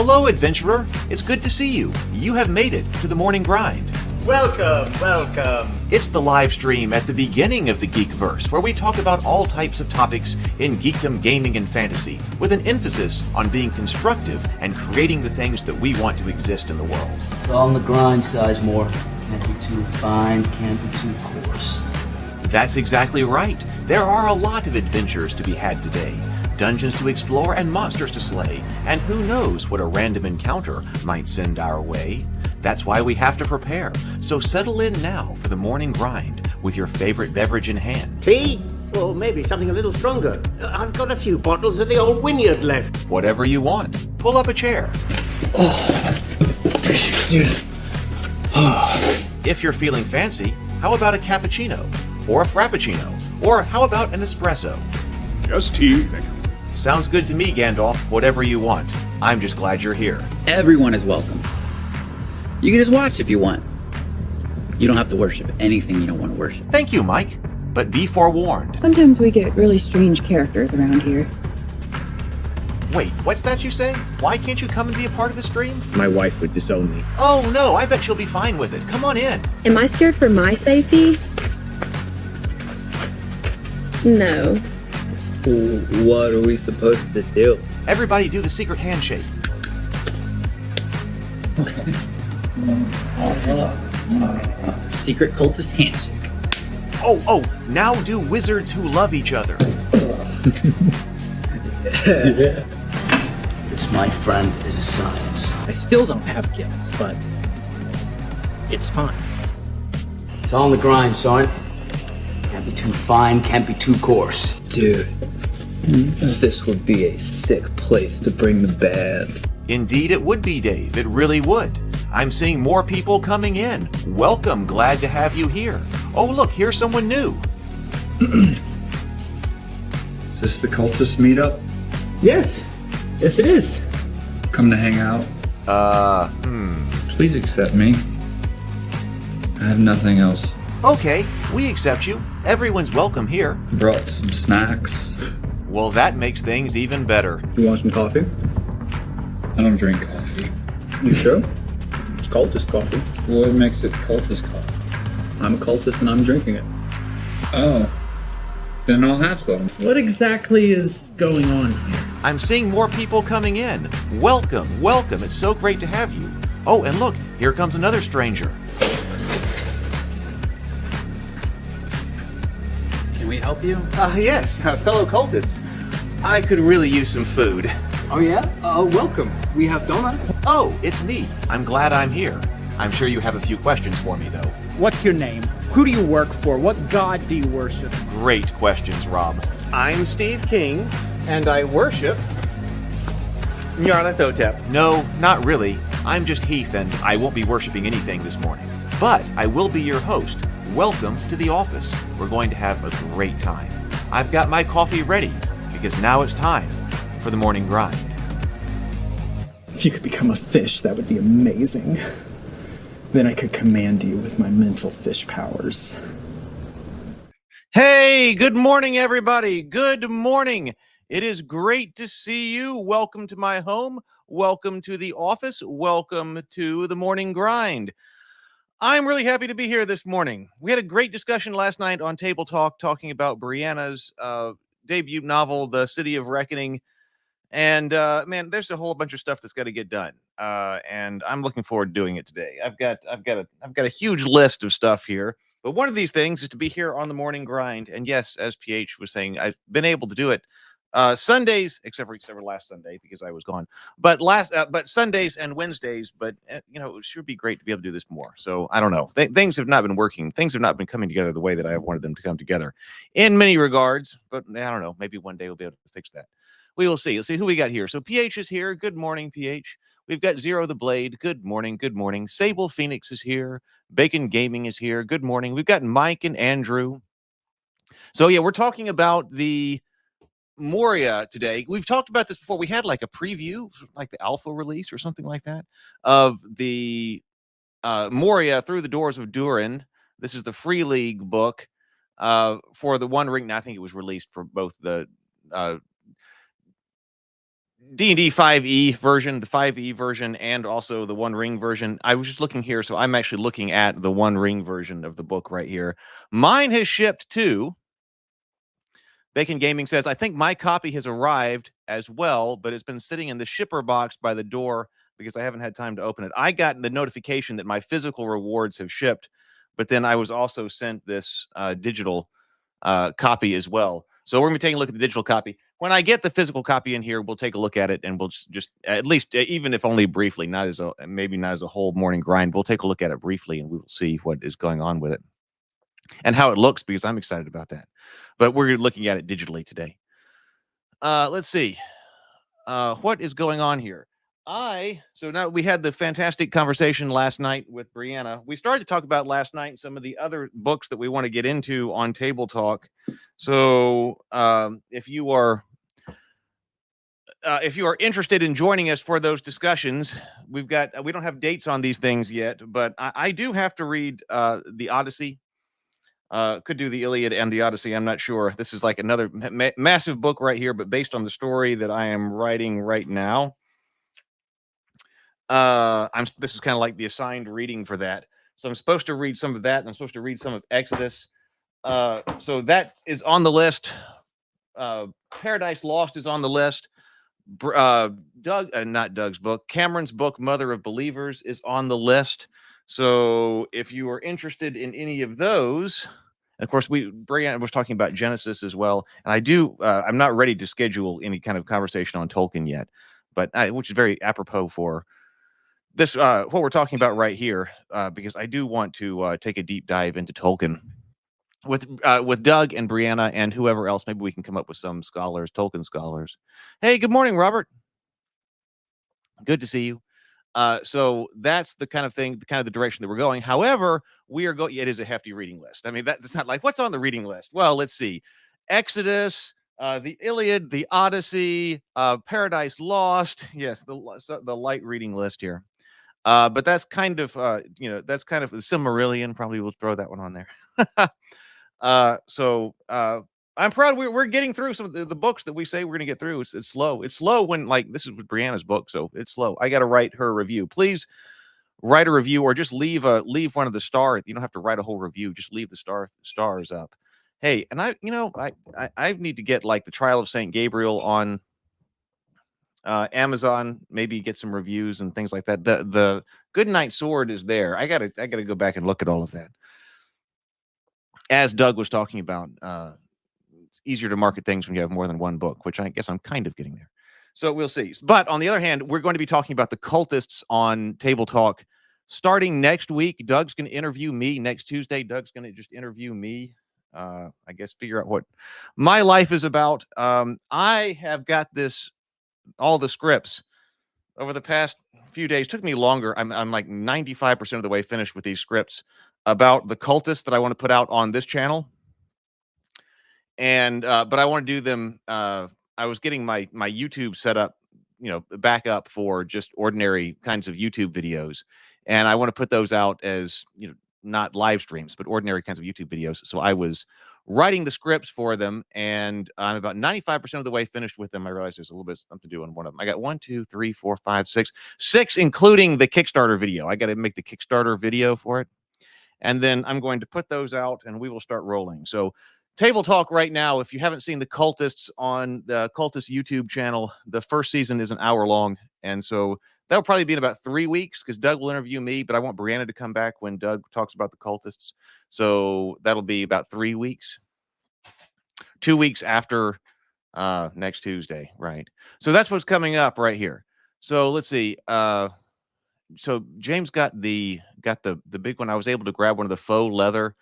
Hello, adventurer. It's good to see you. You have made it to the morning grind. Welcome, welcome. It's the live stream at the beginning of the Geekverse, where we talk about all types of topics in geekdom, gaming, and fantasy, with an emphasis on being constructive and creating the things that we want to exist in the world. It's all on the grind, Sizemore. Can't be too fine, can't be too coarse. That's exactly right. There are a lot of adventures to be had today. Dungeons to explore and monsters to slay, and who knows what a random encounter might send our way. That's why we have to prepare, so settle in now for the morning grind with your favorite beverage in hand. Tea? Or maybe something a little stronger. I've got a few bottles of the old Wynyard left. Whatever you want. Pull up a chair. Dude. If you're feeling fancy, how about a cappuccino? Or a frappuccino? Or how about an espresso? Just tea, thank you. Sounds good to me, Gandalf. Whatever you want. I'm just glad you're here. Everyone is welcome. You can just watch if you want. You don't have to worship anything you don't want to worship. Thank you, Mike. But be forewarned. Sometimes we get really strange characters around here. Wait, what's that you say? Why can't you come and be a part of the stream? My wife would disown me. Oh no, I bet she'll be fine with it. Come on in. Am I scared for my safety? No. What are we supposed to do? Everybody do the secret handshake. Secret cultist handshake. Oh, now do wizards who love each other. This, my friend, is a science. I still don't have gifts, but it's fine. It's all on the grind, son. Can't be too fine, can't be too coarse. Dude, this would be a sick place to bring the band. Indeed it would be, Dave. It really would. I'm seeing more people coming in. Welcome. Glad to have you here. Oh, look, here's someone new. Is this the cultist meetup? Yes it is. Come to hang out? Please accept me. I have nothing else. Okay, we accept you. Everyone's welcome here. Brought some snacks. Well, that makes things even better. You want some coffee? I don't drink coffee. You sure? It's cultist coffee. What makes it cultist coffee? I'm a cultist and I'm drinking it. Oh. Then I'll have some. What exactly is going on here? I'm seeing more people coming in. Welcome. It's so great to have you. Oh, and look, here comes another stranger. Can we help you? Yes, fellow cultists. I could really use some food. Oh yeah? Welcome. We have donuts. Oh, it's me. I'm glad I'm here. I'm sure you have a few questions for me, though. What's your name? Who do you work for? What god do you worship? Great questions, Rob. I'm Steve King, and I worship Nyarlathotep. No, not really. I'm just Heath, and I won't be worshiping anything this morning. But I will be your host. Welcome to the office. We're going to have a great time. I've got my coffee ready, because now it's time for the morning grind. If you could become a fish, that would be amazing. Then I could command you with my mental fish powers. Hey, good morning, everybody. Good morning. It is great to see you. Welcome to my home. Welcome to the office. Welcome to the morning grind. I'm really happy to be here this morning. We had a great discussion last night on Table Talk talking about Brianna's debut novel, The City of Reckoning. And man, there's a whole bunch of stuff that's got to get done. And I'm looking forward to doing it today. I've got a huge list of stuff here. But one of these things is to be here on the morning grind. And yes, as PH was saying, I've been able to do it Sundays, except for last Sunday because I was gone. But Sundays and Wednesdays. But it should be great to be able to do this more. So I don't know. Things have not been working. Things have not been coming together the way that I wanted them to come together in many regards. But I don't know. Maybe one day we'll be able to fix that. We will see. Let's see who we got here. So PH is here. Good morning, PH. We've got Zero the Blade. Good morning. Good morning. Sable Phoenix is here. Bacon Gaming is here. Good morning. We've got Mike and Andrew. So yeah, we're talking about the Moria today. We've talked about this before. We had like a preview, like the alpha release or something like that, of the Moria Through the Doors of Durin. This is the Free League book for the One Ring. Now, I think it was released for both the D&D 5e version, the 5e version, and also the One Ring version. I was just looking here, so I'm actually looking at the One Ring version of the book right here. Mine has shipped too. Bacon Gaming says, I think my copy has arrived as well, but it's been sitting in the shipper box by the door because I haven't had time to open it. I got the notification that my physical rewards have shipped, but then I was also sent this digital copy as well. So we're going to be taking a look at the digital copy. When I get the physical copy in here, we'll take a look at it, and we'll just at least, even if only briefly, maybe not as a whole morning grind, we'll take a look at it briefly, and we will see what is going on with it and how it looks, because I'm excited about that. But we're looking at it digitally today. Let's see. What is going on here? So now we had the fantastic conversation last night with Brianna. We started to talk about last night some of the other books that we want to get into on Table Talk. So if you are interested in joining us for those discussions, we don't have dates on these things yet, but I do have to read the Odyssey. Could do the Iliad and the Odyssey. I'm not sure. This is like another massive book right here, but based on the story that I am writing right now. This is kind of like the assigned reading for that. So I'm supposed to read some of that, and I'm supposed to read some of Exodus. So that is on the list. Paradise Lost is on the list. Not Doug's book. Cameron's book, Mother of Believers, is on the list. So if you are interested in any of those, and of course, Brianna was talking about Genesis as well. And I'm not ready to schedule any kind of conversation on Tolkien yet, but which is very apropos for this, what we're talking about right here, because I do want to take a deep dive into Tolkien with Doug and Brianna and whoever else. Maybe we can come up with some Tolkien scholars. Hey, good morning, Robert. Good to see you. So that's the kind of thing, the direction that we're going. However, it is a hefty reading list. I mean, that's not like what's on the reading list. Well, let's see. Exodus, the Iliad, the Odyssey, Paradise Lost. Yes, the light reading list here. But that's kind of that's kind of the Silmarillion. Probably we'll throw that one on there. So I'm proud we're getting through some of the books that we say we're going to get through. It's slow. It's slow when, like, this is with Brianna's book, so it's slow. I got to write her review. Please write a review, or just leave one of the stars. You don't have to write a whole review. Just leave the stars up. Hey, and I need to get like the Trial of Saint Gabriel on Amazon, maybe get some reviews and things like that. The Goodnight Sword is there. I gotta go back and look at all of that. As Doug was talking about, it's easier to market things when you have more than one book, which I guess I'm kind of getting there. So we'll see. But on the other hand, we're going to be talking about the cultists on Table Talk starting next week. Doug's going to interview me next Tuesday. Doug's going to just interview me. I guess figure out what my life is about. I have got all the scripts over the past few days. Took me longer. I'm like 95% of the way finished with these scripts about the cultists that I want to put out on this channel. And but I want to do them. I was getting my YouTube set up, back up for just ordinary kinds of YouTube videos, and I want to put those out as not live streams, but ordinary kinds of YouTube videos. So I was writing the scripts for them, and I'm about 95% of the way finished with them. I realized there's a little bit something to do on one of them. I got 1, 2, 3, 4, 5, 6, including the Kickstarter video. I got to make the Kickstarter video for it, and then I'm going to put those out, and we will start rolling. So Table Talk right now, if you haven't seen the Cultists on the Cultist YouTube channel, the first season is an hour long, and so that'll probably be in about 3 weeks, because Doug will interview me, but I want Brianna to come back when Doug talks about the Cultists. So that'll be about 3 weeks. 2 weeks after next Tuesday, right? So that's what's coming up right here. So let's see. So James got the big one. I was able to grab one of the faux leather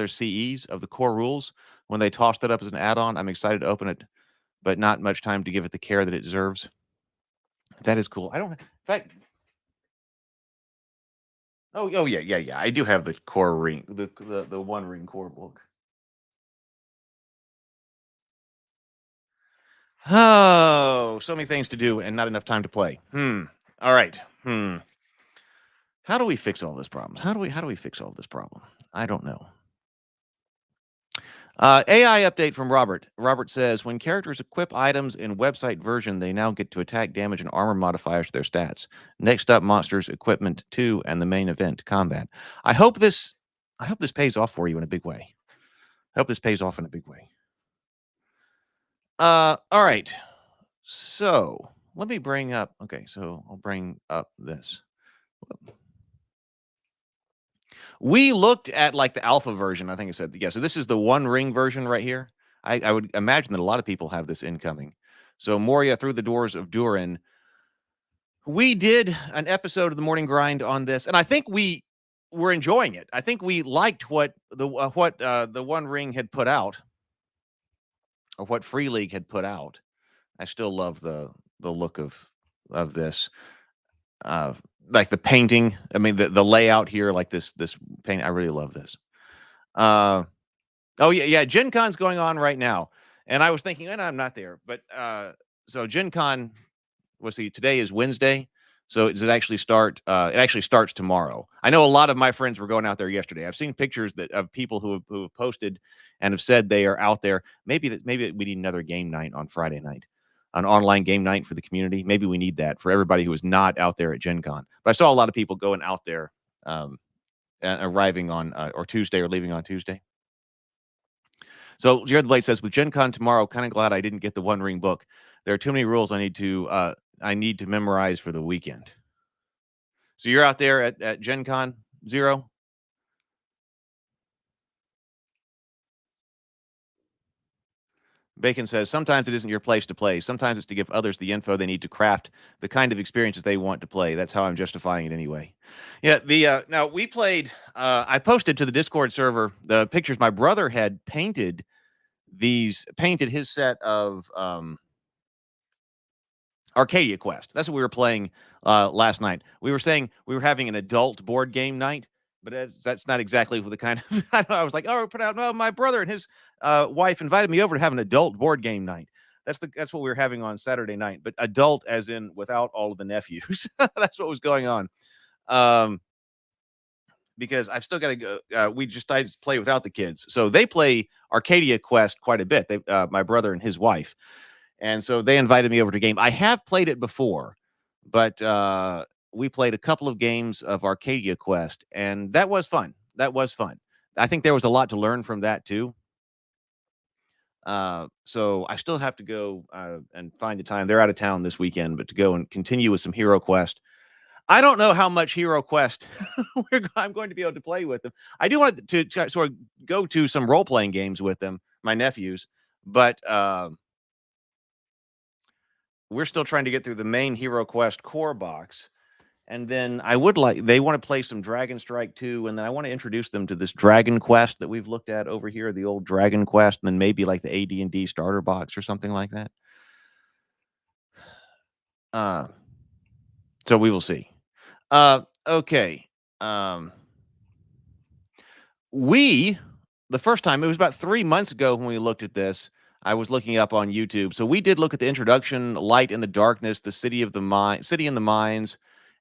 CEs of the core rules when they tossed it up as an add-on. I'm excited to open it, but not much time to give it the care that it deserves. That is cool. In fact. Oh yeah. I do have the core ring, the One Ring core book. Oh, so many things to do and not enough time to play. All right. How do we fix all this problems? How do we fix all this problem? I don't know. AI update from Robert. Robert says, when characters equip items in website version, they now get to attack, damage, and armor modifiers to their stats. Next up, monsters, equipment 2, and the main event, combat. I hope this pays off for you in a big way. I hope this pays off in a big way. All right. So let me bring up. Okay, so I'll bring up this. We looked at like the alpha version. I think it said, yeah. So this is the One Ring version right here. I would imagine that a lot of people have this incoming. So Moria through the doors of Durin. We did an episode of the Morning Grind on this, and I think we were enjoying it. I think we liked what the One Ring had put out, or what Free League had put out. I still love the look of this. Like the painting. I mean, the layout here, like this paint. I really love this. Oh yeah, Gen Con's going on right now, and I was thinking, and I'm not there, but so Gen Con. Let's see. Today is Wednesday, so does it actually start? It actually starts tomorrow. I know a lot of my friends were going out there yesterday. I've seen pictures of people who have posted and have said they are out there. Maybe we need another game night on Friday night. An online game night for the community. Maybe we need that for everybody who is not out there at Gen Con. But I saw a lot of people going out there, arriving on or Tuesday or leaving on Tuesday. So Jared the Blade says, with Gen Con tomorrow, kind of glad I didn't get the One Ring book. There are too many rules I need to memorize for the weekend. So you're out there at Gen Con, Zero? Bacon says, sometimes it isn't your place to play. Sometimes it's to give others the info they need to craft the kind of experiences they want to play. That's how I'm justifying it anyway. Yeah, now we played, I posted to the Discord server the pictures my brother had painted his set of Arcadia Quest. That's what we were playing last night. We were saying we were having an adult board game night, but that's not exactly the kind of. I was like, oh, put out. No, my brother and his wife invited me over to have an adult board game night. That's what we were having on Saturday night, but adult as in without all of the nephews. That's what was going on. Because I've still got to go. I just play without the kids, so they play Arcadia Quest quite a bit. My brother and his wife. And so they invited me over to a game. I have played it before, but we played a couple of games of Arcadia Quest, and that was fun. I think there was a lot to learn from that, too. So I still have to go and find the time. They're out of town this weekend, but to go and continue with some Hero Quest. I don't know how much Hero Quest I'm going to be able to play with them. I do want to sort of go to some role-playing games with them, my nephews, but we're still trying to get through the main Hero Quest core box. And then they want to play some Dragon Strike 2, and then I want to introduce them to this Dragon Quest that we've looked at over here, the old Dragon Quest, and then maybe like the AD&D starter box or something like that. So we will see. Okay. The first time, it was about 3 months ago when we looked at this, I was looking up on YouTube. So we did look at the introduction, Light in the Darkness, the City in the Mines,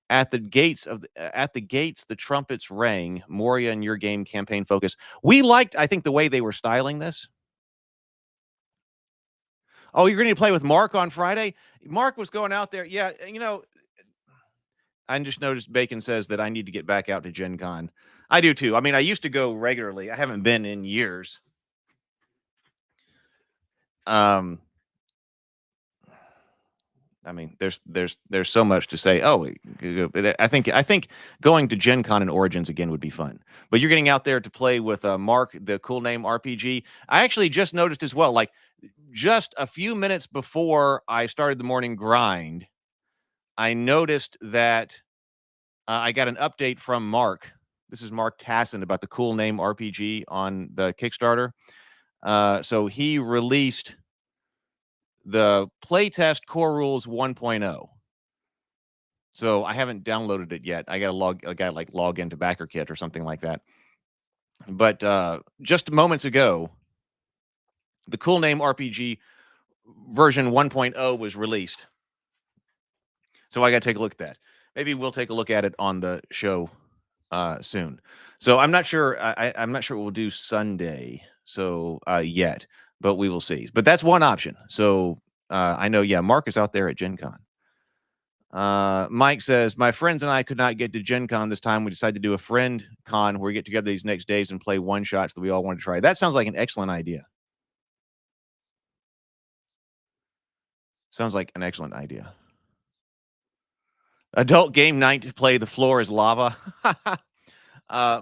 at the gates, the trumpets rang, Moria and your game campaign focus. We liked, I think, the way they were styling this. Oh, you're going to play with Mark on Friday? Mark was going out there. Yeah, I just noticed Bacon says that I need to get back out to Gen Con. I do too. I mean, I used to go regularly. I haven't been in years. I mean, there's so much to say. Oh, I think going to Gen Con and Origins again would be fun. But you're getting out there to play with Mark, the Cool Name RPG. I actually just noticed as well, like just a few minutes before I started the morning grind, I noticed that I got an update from Mark. This is Mark Tassin about the Cool Name RPG on the Kickstarter. So he released the playtest core rules 1.0. So I haven't downloaded it yet. I got to log into BackerKit or something like that. But just moments ago, the Cool Name RPG version 1.0 was released. So I got to take a look at that. Maybe we'll take a look at it on the show soon. So I'm not sure. I'm not sure we'll do Sunday. So yet, but we will see. But that's one option. So I know. Yeah, Mark is out there at Gen Con. Mike says, my friends and I could not get to Gen Con this time. We decided to do a friend con where we get together these next days and play one shots that we all want to try. That sounds like an excellent idea. Sounds like an excellent idea. Adult game night to play The Floor is Lava.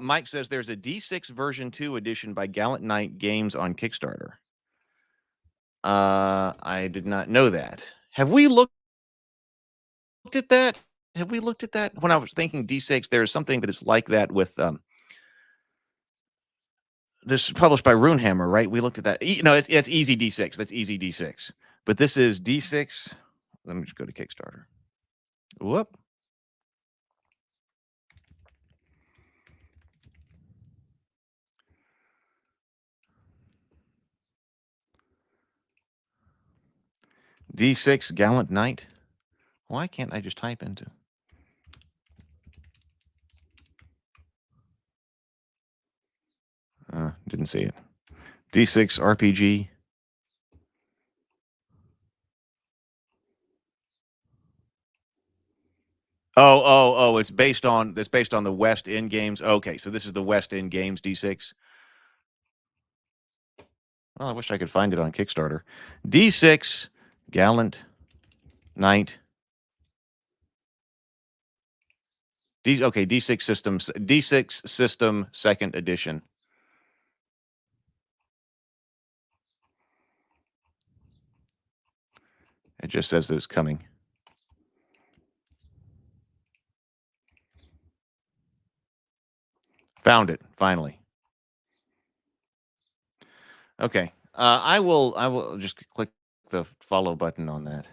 Mike says there's a D6 version 2 edition by Gallant Knight Games on Kickstarter. I did not know that. Have we looked at that? Have we looked at that? When I was thinking D6, there's something that is like that with this is published by Runehammer, right? We looked at that. It's easy D6. That's easy D6. But this is D6. Let me just go to Kickstarter. Whoop. D6 Gallant Knight. Why can't I just type into? Didn't see it. D6 RPG. Oh, it's based on the West End Games. Okay, so this is the West End Games D6. Well, I wish I could find it on Kickstarter. D6 Gallant Knight. D6 systems. D6 system second edition. It just says that it's coming. Found it finally. Okay, I will just click the follow button on that,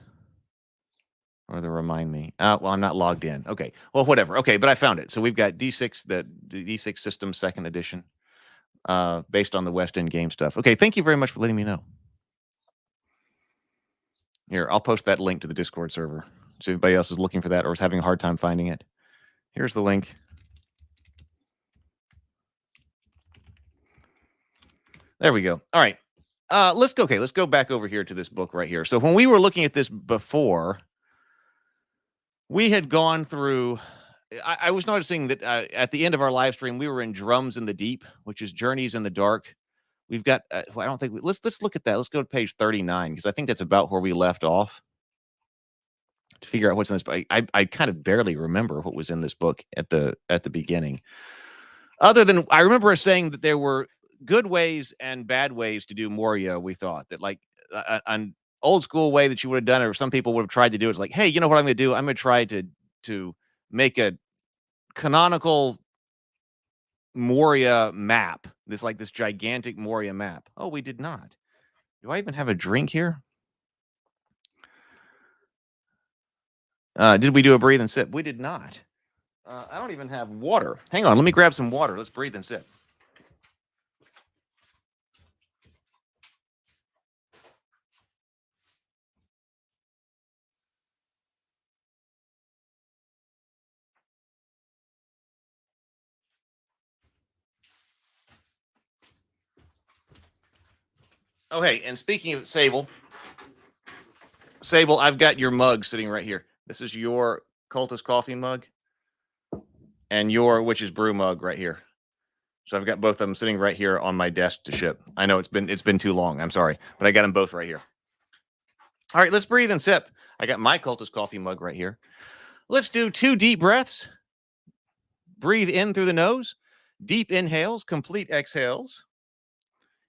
or the remind me. Well, I'm not logged in. Okay, well, whatever. Okay, but I found it. So we've got D6, the D6 system second edition, based on the West End game stuff. Okay, thank you very much for letting me know. Here, I'll post that link to the Discord server, so everybody else is looking for that or is having a hard time finding it. Here's the link. There we go. All right. Let's go. Okay, let's go back over here to this book right here. So when we were looking at this before, we had gone through. I was noticing that at the end of our live stream, we were in Drums in the Deep, which is Journeys in the Dark. We've got. I don't think. Let's look at that. Let's go to page 39 because I think that's about where we left off. To figure out what's in this book, I kind of barely remember what was in this book at the beginning. Other than I remember us saying that there were good ways and bad ways to do Moria. We thought that like an old school way that you would have done it, or some people would have tried to do is like, hey, you know what I'm going to do? I'm going to try to make a canonical Moria map. This gigantic Moria map. Oh, we did not. Do I even have a drink here? Did we do a breathe and sip? We did not. I don't even have water. Hang on. Let me grab some water. Let's breathe and sip. Oh, hey, and speaking of Sable, I've got your mug sitting right here. This is your Cultist coffee mug and your Witch's Brew mug right here. So I've got both of them sitting right here on my desk to ship. I know it's been too long. I'm sorry, but I got them both right here. All right, let's breathe and sip. I got my Cultist coffee mug right here. Let's do 2 deep breaths. Breathe in through the nose. Deep inhales, complete exhales.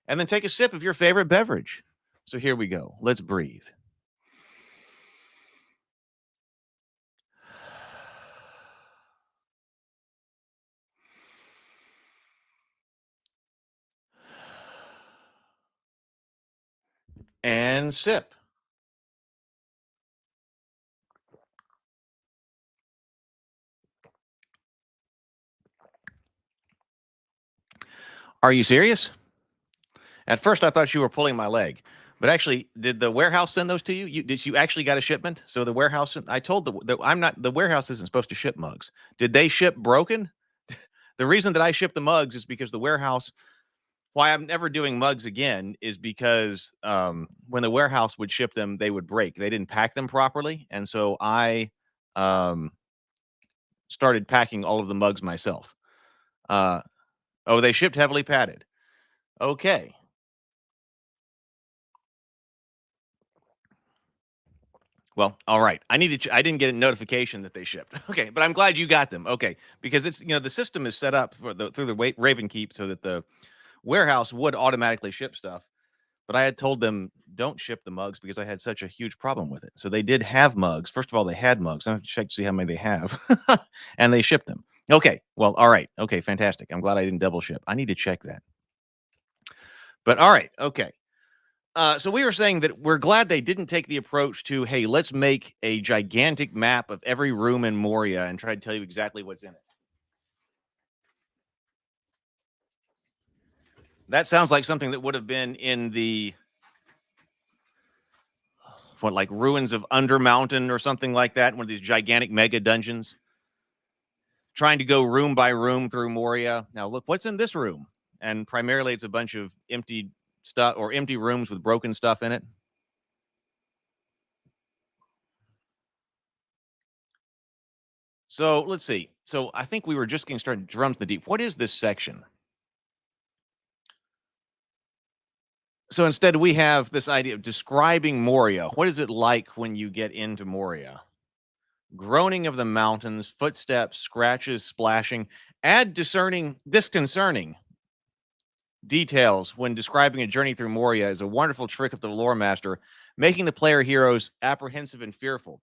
And then take a sip of your favorite beverage. So here we go. Let's breathe. And sip. Are you serious? At first, I thought you were pulling my leg, but actually, did the warehouse send those to you? Did you actually got a shipment? So the warehouse, I told the warehouse isn't supposed to ship mugs. Did they ship broken? The reason that I ship the mugs is because the warehouse, why I'm never doing mugs again is because when the warehouse would ship them, they would break. They didn't pack them properly. And so I started packing all of the mugs myself. Oh, they shipped heavily padded. Okay. Well, all right. I didn't get a notification that they shipped. Okay, but I'm glad you got them. Okay, because it's the system is set up for through the Raven Keep so that the warehouse would automatically ship stuff. But I had told them don't ship the mugs because I had such a huge problem with it. So they did have mugs. First of all, they had mugs. I have to check to see how many they have, and they shipped them. Okay. Well, all right. Okay, fantastic. I'm glad I didn't double ship. I need to check that. But all right. Okay. So we were saying that we're glad they didn't take the approach to, hey, let's make a gigantic map of every room in Moria and try to tell you exactly what's in it. That sounds like something that would have been in the like Ruins of Undermountain or something like that, one of these gigantic mega dungeons. Trying to go room by room through Moria. Now look, what's in this room? And primarily it's a bunch of empty stuff or empty rooms with broken stuff in it. So let's see. So I think we were just getting started. Drums in the Deep. What is this section? So instead, we have this idea of describing Moria. What is it like when you get into Moria? Groaning of the mountains, footsteps, scratches, splashing. Add disconcerting details when describing a journey through Moria is a wonderful trick of the lore master, making the player heroes apprehensive and fearful.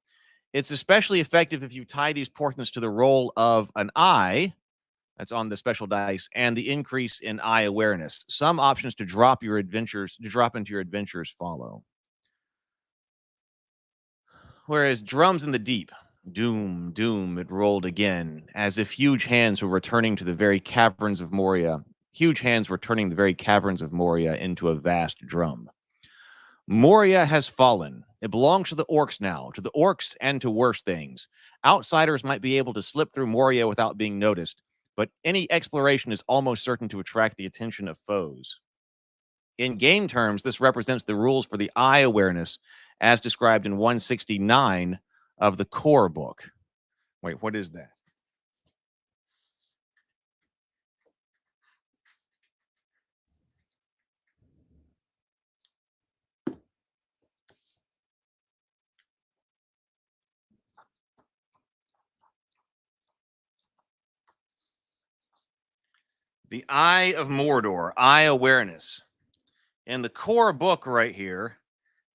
It's especially effective if you tie these portents to the roll of an eye, that's on the special dice, and the increase in eye awareness. Some options to drop into your adventures follow. Whereas drums in the deep, doom, doom, it rolled again, as if huge hands were returning to the very caverns of Moria. Huge hands were turning the very caverns of Moria into a vast drum. Moria has fallen. It belongs to the orcs now, to the orcs and to worse things. Outsiders might be able to slip through Moria without being noticed, but any exploration is almost certain to attract the attention of foes. In game terms, this represents the rules for the eye awareness as described in 169 of the core book. Wait, what is that? The Eye of Mordor, eye awareness. In the core book right here,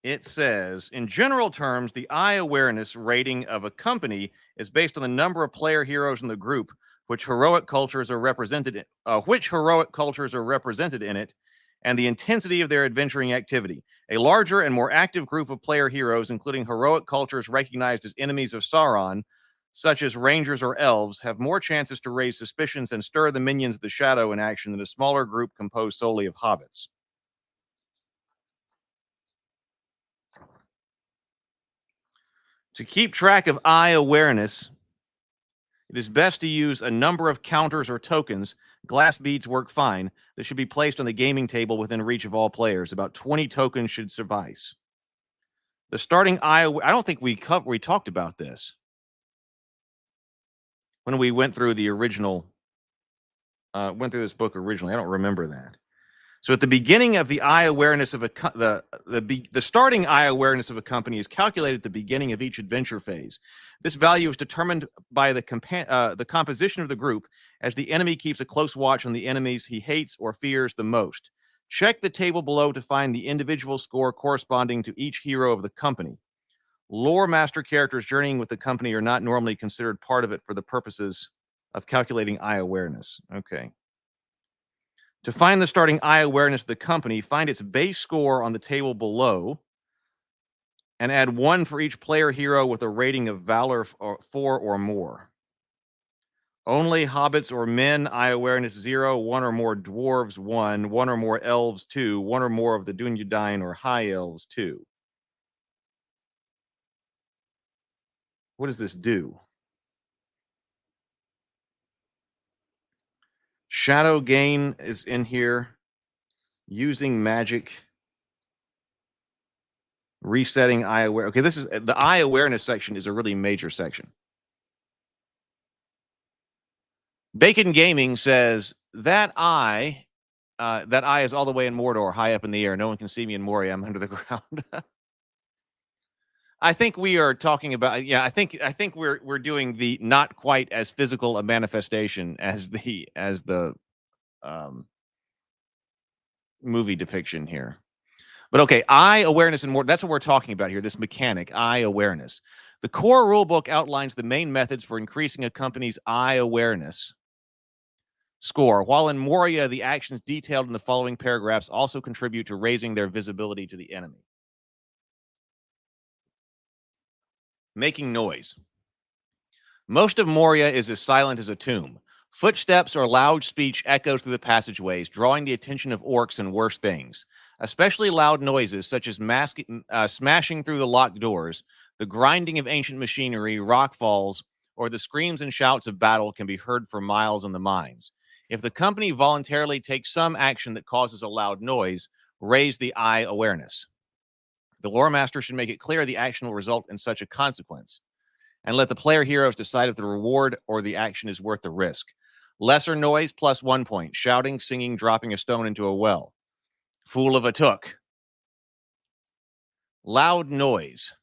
it says, in general terms, the eye awareness rating of a company is based on the number of player heroes in the group, which heroic cultures are represented in it, and the intensity of their adventuring activity. A larger and more active group of player heroes, including heroic cultures recognized as enemies of Sauron, such as rangers or elves, have more chances to raise suspicions and stir the minions of the shadow in action than a smaller group composed solely of hobbits. To keep track of eye awareness, it is best to use a number of counters or tokens. Glass beads work fine. That should be placed on the gaming table within reach of all players. About 20 tokens should suffice. The starting eye, I don't think we talked about this when we went through the original, went through this book originally. I don't remember that. So at the beginning of the eye awareness of the starting eye awareness of a company is calculated at the beginning of each adventure phase. This value is determined by the composition of the group, as the enemy keeps a close watch on the enemies he hates or fears the most. Check the table below to find the individual score corresponding to each hero of the company. Lore master characters journeying with the company are not normally considered part of it for the purposes of calculating eye awareness. Okay. To find the starting eye awareness of the company, find its base score on the table below and add 1 for each player hero with a rating of Valor 4 or more. Only hobbits or men, eye awareness 0, 1 or more dwarves 1, 1 or more elves 2, 1 or more of the Dunyadine or high elves 2. What does this do? Shadow gain is in here. Using magic. Resetting eye aware. Okay, this is the eye awareness section is a really major section. Bacon Gaming says that eye is all the way in Mordor, high up in the air. No one can see me in Moria. I'm under the ground. I think we are talking about. Yeah, I think we're doing the not quite as physical a manifestation as the movie depiction here. But okay, eye awareness and more. That's what we're talking about here. This mechanic, eye awareness. The core rulebook outlines the main methods for increasing a company's eye awareness score, while in Moria, the actions detailed in the following paragraphs also contribute to raising their visibility to the enemy. Making noise. Most of Moria is as silent as a tomb. Footsteps or loud speech echoes through the passageways, drawing the attention of orcs and worse things. Especially loud noises such as smashing through the locked doors, the grinding of ancient machinery, rock falls, or the screams and shouts of battle can be heard for miles in the mines. If the company voluntarily takes some action that causes a loud noise, raise the eye awareness. The lore master should make it clear the action will result in such a consequence, and let the player heroes decide if the reward or the action is worth the risk. Lesser noise, plus 1 point. Shouting, singing, dropping a stone into a well. Fool of a took. Loud noise,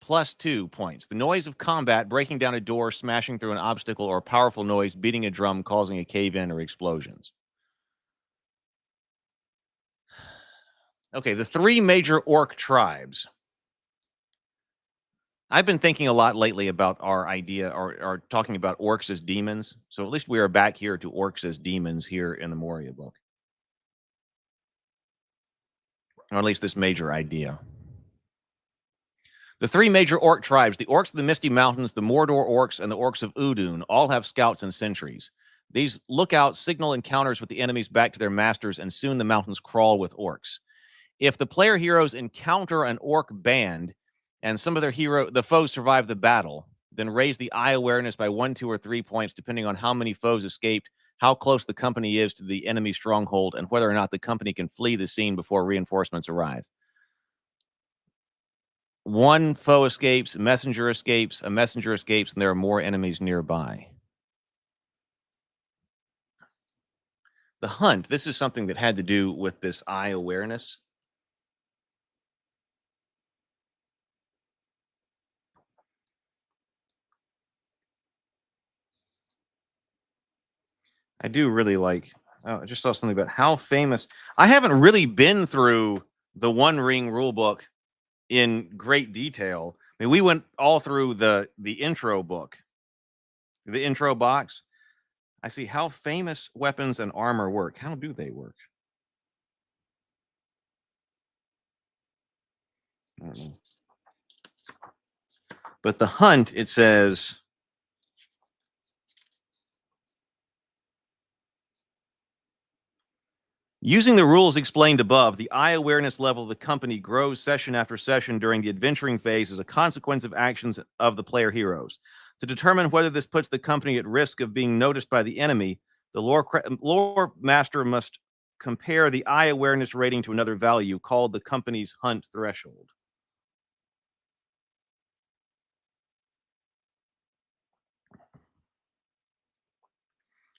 plus 2 points. The noise of combat, breaking down a door, smashing through an obstacle, or powerful noise, beating a drum, causing a cave-in or explosions. Okay, the 3 major orc tribes. I've been thinking a lot lately about our idea, or talking about orcs as demons. So at least we are back here to orcs as demons here in the Moria book. Or at least this major idea. The 3 major orc tribes, the orcs of the Misty Mountains, the Mordor orcs, and the orcs of Udun, all have scouts and sentries. These lookouts signal encounters with the enemies back to their masters, and soon the mountains crawl with orcs. If the player heroes encounter an orc band, and some of the foes survive the battle, then raise the eye awareness by 1, 2, or 3 points, depending on how many foes escaped, how close the company is to the enemy stronghold, and whether or not the company can flee the scene before reinforcements arrive. 1 foe escapes, a messenger escapes, and there are more enemies nearby. The hunt, this is something that had to do with this eye awareness. I do really like, I just saw something about how famous. I haven't really been through the One Ring rulebook in great detail. I mean, we went all through the intro book, the intro box. I see how famous weapons and armor work. How do they work? I don't know. But the hunt, it says, using the rules explained above, the eye awareness level of the company grows session after session during the adventuring phase as a consequence of actions of the player heroes. To determine whether this puts the company at risk of being noticed by the enemy, the lore master must compare the eye awareness rating to another value called the company's hunt threshold.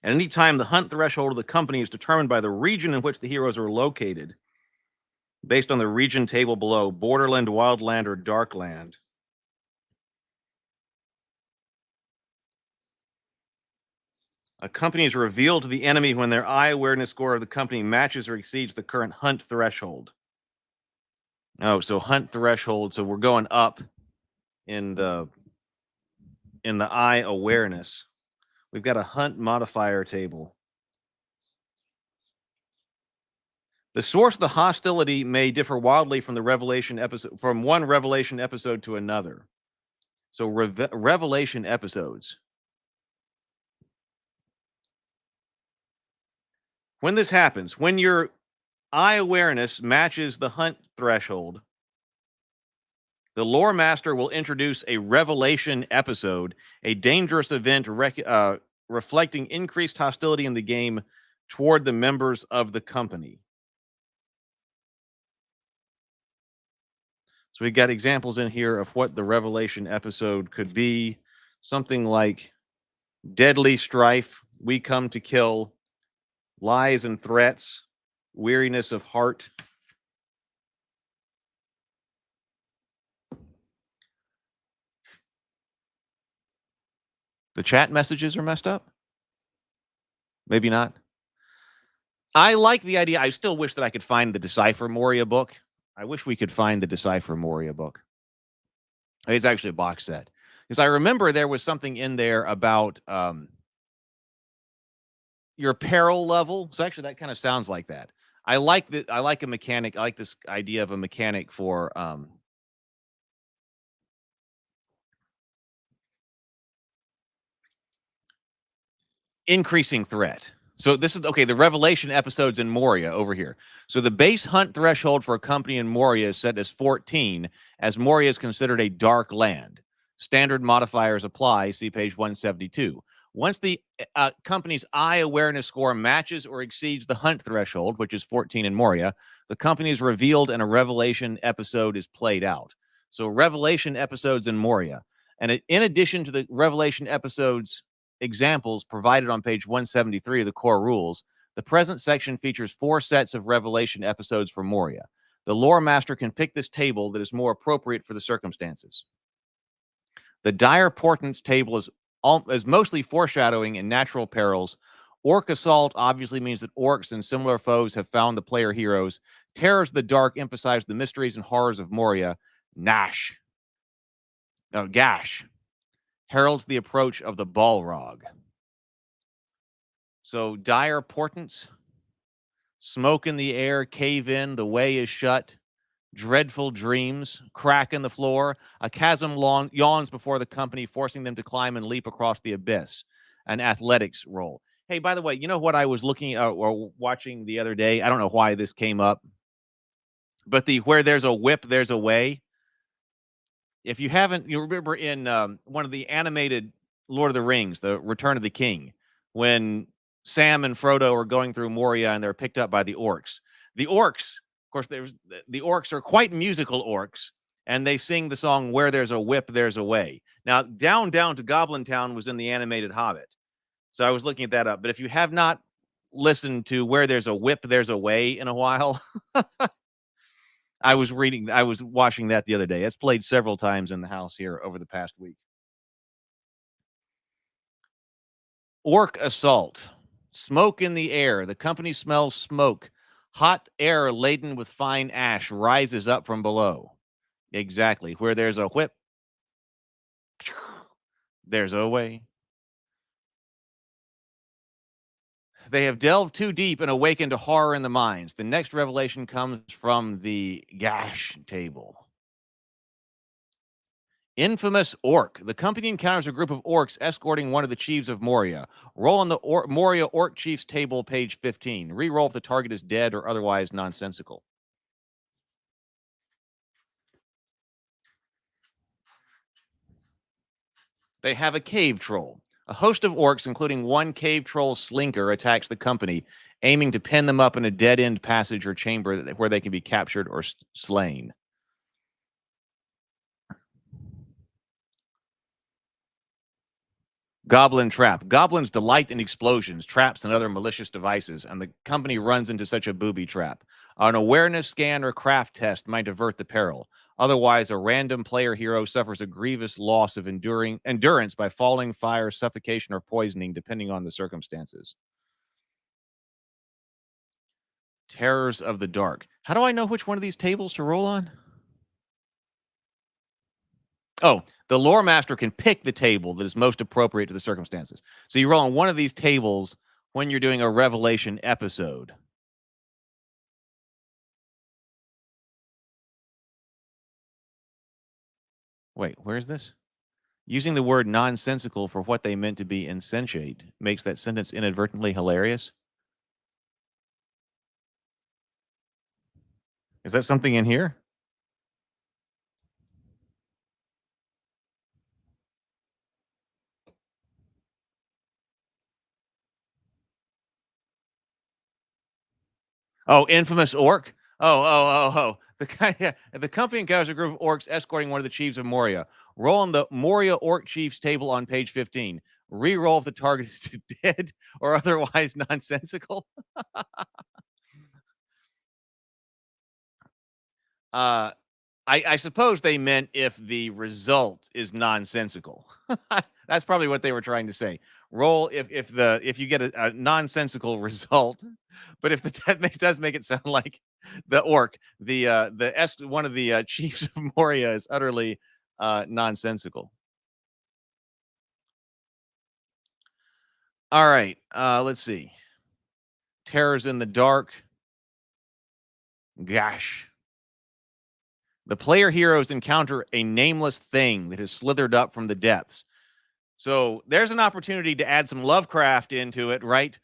At any time, the hunt threshold of the company is determined by the region in which the heroes are located, based on the region table below: Borderland, Wildland, or Darkland. A company is revealed to the enemy when their eye awareness score of the company matches or exceeds the current hunt threshold. Oh, so hunt threshold. So we're going up in the eye awareness. We've got a hunt modifier table. The source of the hostility may differ wildly from the revelation episode, from one revelation episode to another. So revelation episodes. When this happens, when your eye awareness matches the hunt threshold, the lore master will introduce a revelation episode, a dangerous event reflecting increased hostility in the game toward the members of the company. So we got examples in here of what the Revelation episode could be. Something like deadly strife, we come to kill, lies and threats, weariness of heart. The chat messages are messed up? Maybe not. I like the idea. I still wish that I could find the Decipher Moria book. I wish we could find the Decipher Moria book. It's actually a box set. Because I remember there was something in there about your peril level. So actually that kind of sounds like that. I like a mechanic. I like this idea of a mechanic for increasing threat. So this is okay. The Revelation episodes in Moria over here. So the base hunt threshold for a company in Moria is set as 14, as Moria is considered a dark land. Standard modifiers apply. See page 172. Once the company's eye awareness score matches or exceeds the hunt threshold, which is 14 in Moria, the company is revealed and a Revelation episode is played out. So Revelation episodes in Moria. And in addition to the Revelation episodes examples provided on page 173 of the core rules, the present section features 4 sets of Revelation episodes for Moria. The lore master can pick this table that is more appropriate for the circumstances. The dire portents table is mostly foreshadowing and natural perils. Orc assault obviously means that orcs and similar foes have found the player heroes. Terrors of the dark emphasize the mysteries and horrors of Moria. Gash heralds the approach of the Balrog. So dire portents, smoke in the air, cave in, the way is shut, dreadful dreams, crack in the floor, a chasm yawns before the company, forcing them to climb and leap across the abyss. An athletics roll. Hey, by the way, you know what I was looking at or watching the other day? I don't know why this came up, but the where there's a whip, there's a way. If you haven't, you remember in one of the animated Lord of the Rings, The Return of the King, when Sam and Frodo are going through Moria and they're picked up by the orcs. The orcs, of course, the orcs are quite musical orcs, and they sing the song "Where There's a Whip, There's a Way." Now, Down to Goblin Town was in the animated Hobbit, so I was looking at that up. But if you have not listened to "Where There's a Whip, There's a Way" in a while, I was watching that the other day. It's played several times in the house here over the past week. Orc assault. Smoke in the air. The company smells smoke. Hot air laden with fine ash rises up from below. Exactly. Where there's a whip, there's a way. They have delved too deep and awakened to horror in the minds. The next revelation comes from the Gash table. Infamous Orc. The company encounters a group of orcs escorting one of the chiefs of Moria. Roll on the Moria Orc Chiefs table, page 15. Reroll if the target is dead or otherwise nonsensical. They have a cave troll. A host of orcs, including one cave troll slinker, attacks the company, aiming to pin them up in a dead-end passage or chamber where they can be captured or slain. Goblin trap. Goblins delight in explosions, traps, and other malicious devices, and the company runs into such a booby trap. An awareness scan or craft test might avert the peril. Otherwise, a random player hero suffers a grievous loss of endurance by falling, fire, suffocation, or poisoning, depending on the circumstances. Terrors of the dark. How do I know which one of these tables to roll on? Oh, the lore master can pick the table that is most appropriate to the circumstances. So you roll on one of these tables when you're doing a Revelation episode. Wait, where's this? Using the word nonsensical for what they meant to be insensate makes that sentence inadvertently hilarious. Is that something in here? Oh, infamous orc. Oh. The guy, yeah, the company encounters a group of orcs escorting one of the chiefs of Moria. Roll on the Moria orc chiefs table on page 15. Reroll if the target is dead or otherwise nonsensical. I suppose they meant if the result is nonsensical. That's probably what they were trying to say. Roll if you get a nonsensical result, but if that does make it sound like the orc, one of the chiefs of Moria is utterly nonsensical. All right, let's see. Terrors in the dark. Gosh. The player heroes encounter a nameless thing that has slithered up from the depths. So there's an opportunity to add some Lovecraft into it, right?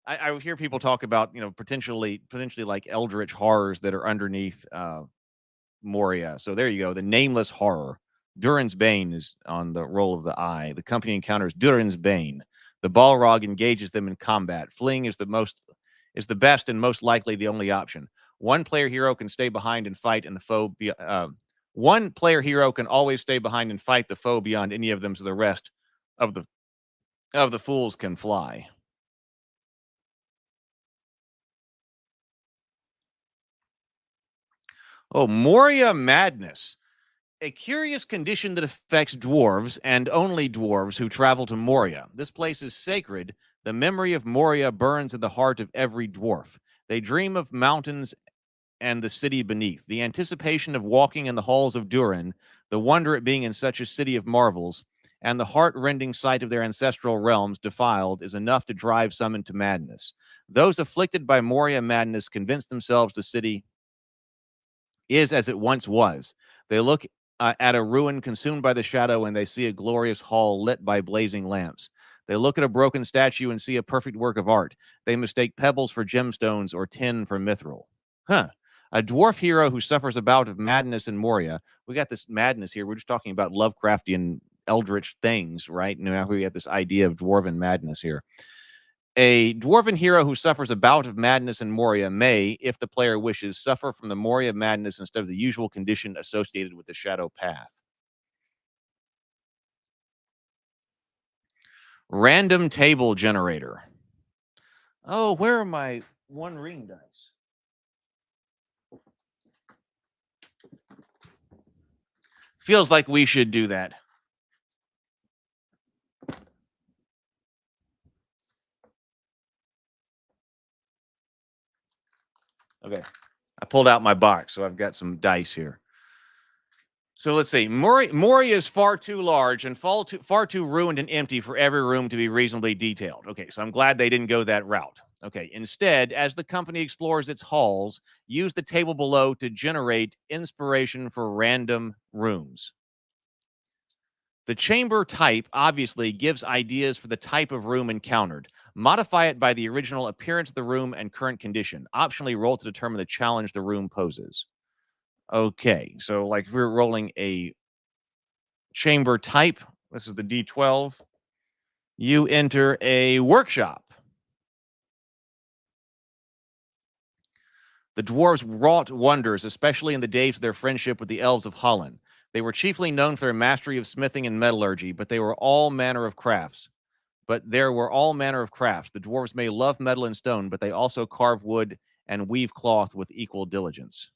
I hear people talk about, potentially like eldritch horrors that are underneath Moria. So there you go. The nameless horror. Durin's Bane is on the roll of the eye. The company encounters Durin's Bane. The Balrog engages them in combat. Fleeing is the best and most likely the only option. One player hero can stay behind and fight, and the foe. One player hero can always stay behind and fight the foe beyond any of them, so the rest of the fools can fly. Oh, Moria Madness. A curious condition that affects dwarves and only dwarves who travel to Moria. This place is sacred. The memory of Moria burns in the heart of every dwarf. They dream of mountains and the city beneath. The anticipation of walking in the halls of Durin, the wonder at being in such a city of marvels, and the heart-rending sight of their ancestral realms defiled is enough to drive some into madness. Those afflicted by Moria madness convince themselves the city is as it once was. They look at a ruin consumed by the shadow, and they see a glorious hall lit by blazing lamps. They look at a broken statue and see a perfect work of art. They mistake pebbles for gemstones or tin for mithril. Huh. A dwarf hero who suffers a bout of madness in Moria. We got this madness here. We're just talking about Lovecraftian eldritch things, right? Now we have this idea of dwarven madness here. A dwarven hero who suffers a bout of madness in Moria may, if the player wishes, suffer from the Moria madness instead of the usual condition associated with the shadow path. Random table generator. Oh, where are my one ring dice? Feels like we should do that. Okay. I pulled out my box, so I've got some dice here. So let's see. Moria is far too large and far too ruined and empty for every room to be reasonably detailed. Okay, so I'm glad they didn't go that route. Okay, instead, as the company explores its halls, use the table below to generate inspiration for random rooms. The chamber type obviously gives ideas for the type of room encountered. Modify it by the original appearance of the room and current condition. Optionally, roll to determine the challenge the room poses. Okay, so like if we're rolling a chamber type, this is the D12, you enter a workshop. The dwarves wrought wonders, especially in the days of their friendship with the elves of Holland. They were chiefly known for their mastery of smithing and metallurgy, but there were all manner of crafts. The dwarves may love metal and stone, but they also carve wood and weave cloth with equal diligence.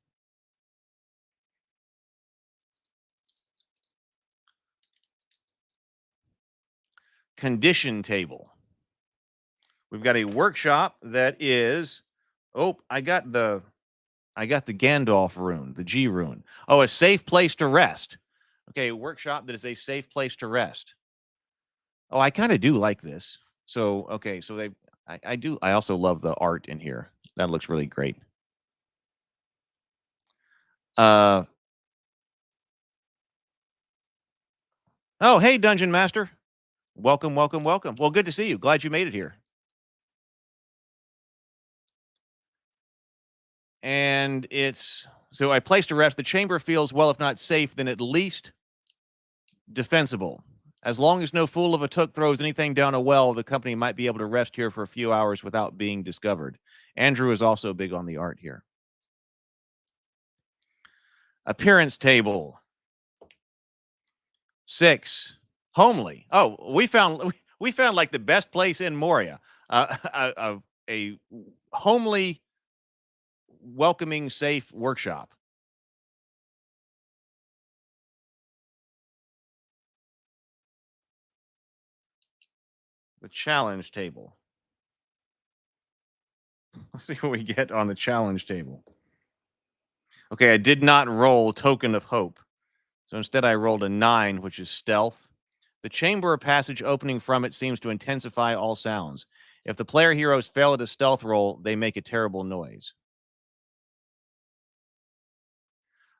Condition table. We've got a workshop that is, I got the Gandalf rune, the G rune. Oh, a safe place to rest. Okay, a workshop that is a safe place to rest. Oh, I kind of do like this. So, okay, so I also love the art in here. That looks really great. Oh, hey, Dungeon Master. Welcome. Well, good to see you. Glad you made it here. And it's, so a place to rest. The chamber feels, well, if not safe, then at least defensible. As long as no fool of a took throws anything down a well, the company might be able to rest here for a few hours without being discovered. Andrew is also big on the art here. Appearance table. 6. Homely. Oh, we found like the best place in Moria. A homely, welcoming, safe workshop. The challenge table. Let's see what we get on the challenge table. Okay, I did not roll Token of Hope. So instead I rolled a 9, which is stealth. The chamber or passage opening from it seems to intensify all sounds. If the player heroes fail at a stealth roll, they make a terrible noise.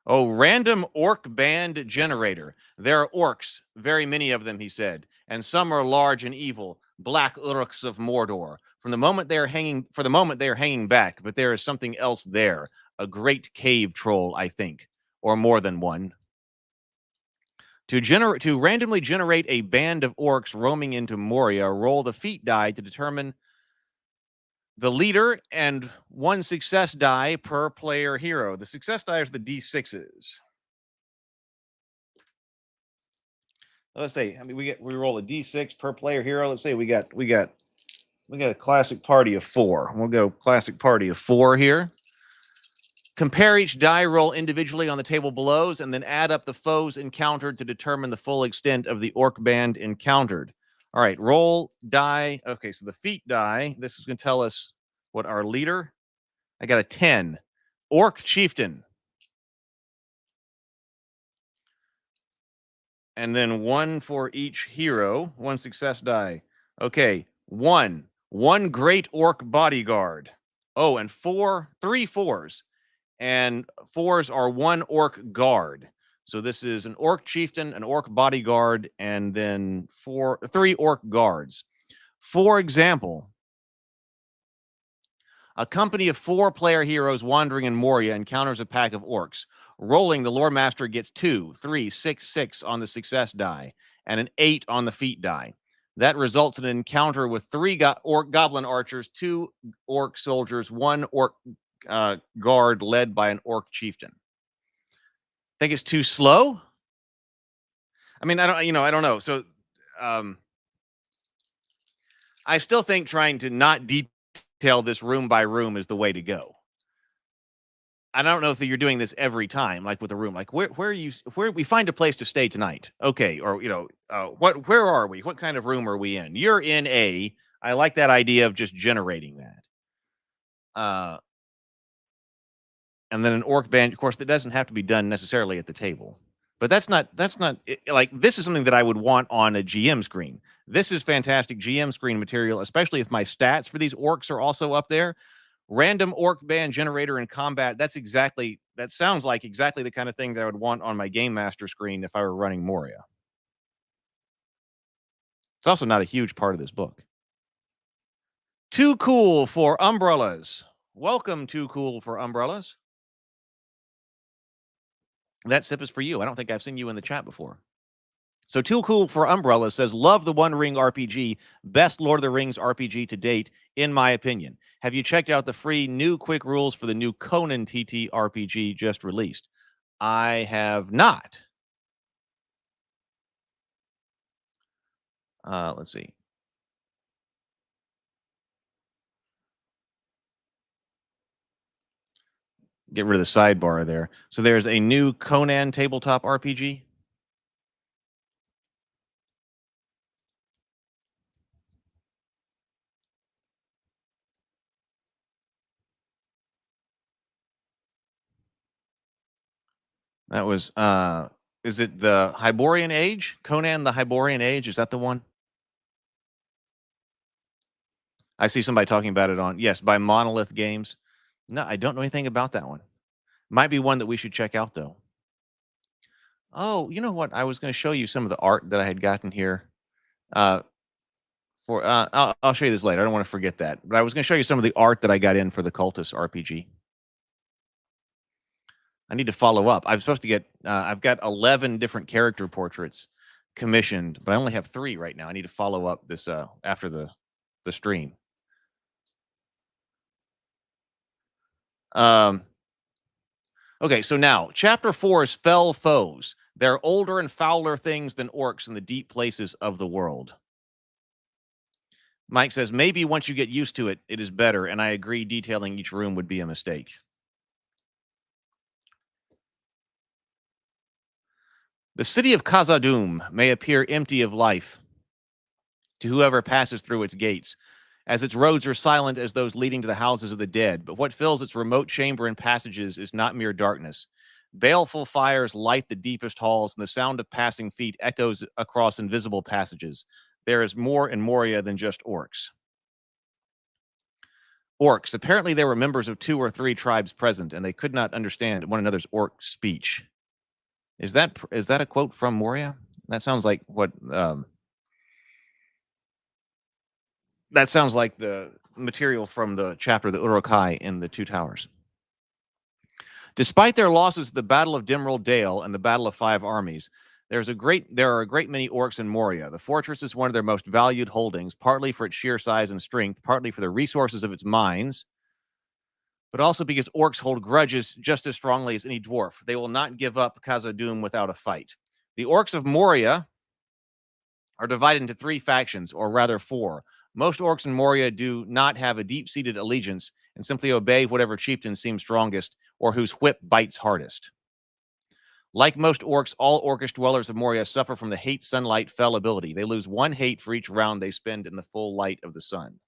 Oh, random orc band generator. There are orcs, very many of them, he said, and some are large and evil, black urks of Mordor. For the moment they are hanging back, but there is something else there. A great cave troll, I think, or more than one. To randomly generate a band of orcs roaming into Moria, roll the feat die to determine the leader and 1 success die per player hero. The success die is the D6s. Let's say, I mean, we roll a D6 per player hero. Let's say we got a classic party of 4. We'll go classic party of 4 here. Compare each die roll individually on the table below, and then add up the foes encountered to determine the full extent of the orc band encountered. All right, roll die. Okay, so the feat die, this is going to tell us what our leader. I got a 10. Orc chieftain. And then 1 for each hero, 1 success die. Okay, 1. 1 great orc bodyguard. Oh, and 3 4s. And 4s are 1 orc guard. So this is an orc chieftain, an orc bodyguard, and then 3 orc guards. For example, a company of 4 player heroes wandering in Moria encounters a pack of orcs. Rolling, the lore master gets 2, 3, 6, 6 on the success die, and an 8 on the feat die. That results in an encounter with 3 orc goblin archers, 2 orc soldiers, 1 orc guard led by an orc chieftain. Think it's too slow? I mean, I don't know. So, I still think trying to not detail this room by room is the way to go. I don't know if you're doing this every time, like with a room, like where we find a place to stay tonight. Okay. Or, where are we? What kind of room are we in? You're in A. I like that idea of just generating that. And then an orc band, of course, that doesn't have to be done necessarily at the table. But that's not like, this is something that I would want on a GM screen. This is fantastic GM screen material, especially if my stats for these orcs are also up there. Random orc band generator in combat. That sounds like exactly the kind of thing that I would want on my Game Master screen if I were running Moria. It's also not a huge part of this book. Too cool for umbrellas. Welcome, Too Cool for Umbrellas. That sip is for you. I don't think I've seen you in the chat before. So Too Cool for Umbrellas says, love the One Ring RPG. Best Lord of the Rings RPG to date, in my opinion. Have you checked out the free new quick rules for the new Conan TT RPG just released? I have not. Let's see. Get rid of the sidebar there. So there's a new Conan tabletop RPG. That was, is it the Hyborian Age? Conan the Hyborian Age? Is that the one? I see somebody talking about it on, yes, by Monolith Games. No, I don't know anything about that one. Might be one that we should check out, though. Oh, you know what? I was going to show you some of the art that I had gotten here. I'll show you this later. I don't want to forget that. But I was going to show you some of the art that I got in for the Cultist RPG. I need to follow up. I'm supposed to get, I've got 11 different character portraits commissioned, but I only have 3 right now. I need to follow up this after the stream. Okay, so now chapter 4 is fell foes. They're older and fouler things than orcs in the deep places of the world. Mike says, maybe once you get used to it, it is better, and I agree detailing each room would be a mistake. The city of Khazad-dûm may appear empty of life to whoever passes through its gates, as its roads are silent as those leading to the houses of the dead, but what fills its remote chamber and passages is not mere darkness. Baleful fires light the deepest halls, and the sound of passing feet echoes across invisible passages. There is more in Moria than just orcs. Orcs. Apparently there were members of 2 or 3 tribes present, and they could not understand one another's orc speech. Is that a quote from Moria? That sounds like what... that sounds like the material from the chapter of the Uruk-hai in the Two Towers. Despite their losses at the Battle of Dimral Dale and the Battle of 5 Armies, there are a great many orcs in Moria. The fortress is one of their most valued holdings, partly for its sheer size and strength, partly for the resources of its mines, but also because orcs hold grudges just as strongly as any dwarf. They will not give up Khazad-dûm without a fight. The orcs of Moria are divided into 3 factions, or rather 4. Most orcs in Moria do not have a deep-seated allegiance and simply obey whatever chieftain seems strongest or whose whip bites hardest. Like most orcs, all orcish dwellers of Moria suffer from the hate sunlight fell ability. They lose 1 hate for each round they spend in the full light of the sun.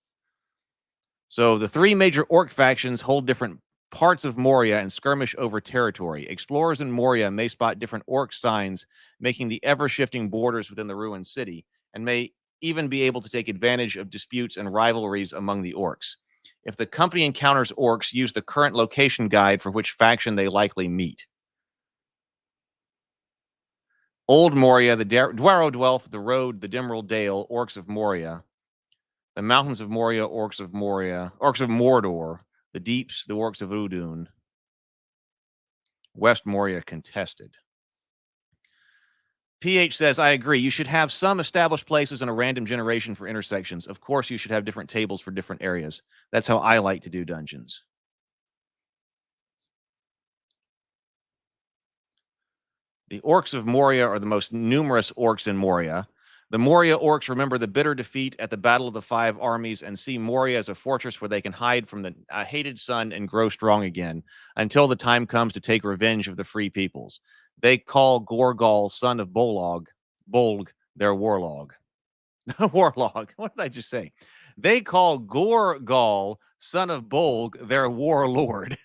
So the 3 major orc factions hold different parts of Moria and skirmish over territory. Explorers in Moria may spot different orc signs, making the ever-shifting borders within the ruined city, and may even be able to take advantage of disputes and rivalries among the orcs. If the company encounters orcs, use the current location guide for which faction they likely meet. Old Moria, the Dwaro Dwelf, the Road, the Dimral Dale, Orcs of Moria, the Mountains of Moria, Orcs of Mordor, the Deeps, the Orcs of Udun, West Moria contested. PH says, I agree. You should have some established places and a random generation for intersections. Of course, you should have different tables for different areas. That's how I like to do dungeons. The orcs of Moria are the most numerous orcs in Moria. The Moria orcs remember the bitter defeat at the Battle of the 5 Armies and see Moria as a fortress where they can hide from the hated sun and grow strong again until the time comes to take revenge of the free peoples. They call Gorgal, son of Bolg, their warlog. Warlog. What did I just say? They call Gorgal, son of Bolg, their warlord.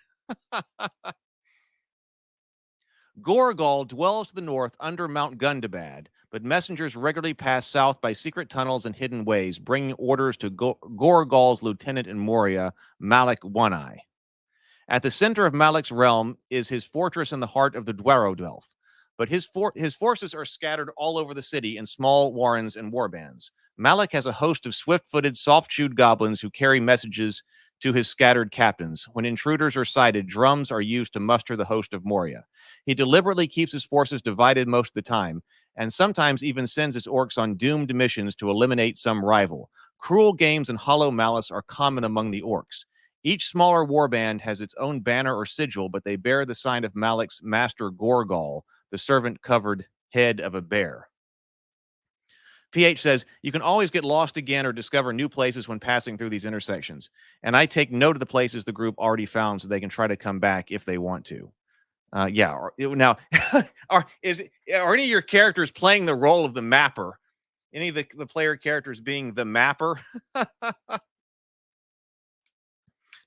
Gorgal dwells to the north under Mount Gundabad, but messengers regularly pass south by secret tunnels and hidden ways, bringing orders to Gorgal's lieutenant in Moria, Malik One-Eye. At the center of Malik's realm is his fortress in the heart of the Dwaro Dwelf, but his forces are scattered all over the city in small warrens and warbands. Malik has a host of swift-footed, soft-shoed goblins who carry messages to his scattered captains. When intruders are sighted, drums are used to muster the host of Moria. He deliberately keeps his forces divided most of the time, and sometimes even sends his orcs on doomed missions to eliminate some rival. Cruel games and hollow malice are common among the orcs. Each smaller warband has its own banner or sigil, but they bear the sign of Malik's master Gorgal, the servant-covered head of a bear. PH says, you can always get lost again or discover new places when passing through these intersections. And I take note of the places the group already found so they can try to come back if they want to. Now, are any of your characters playing the role of the mapper? Any of the player characters being the mapper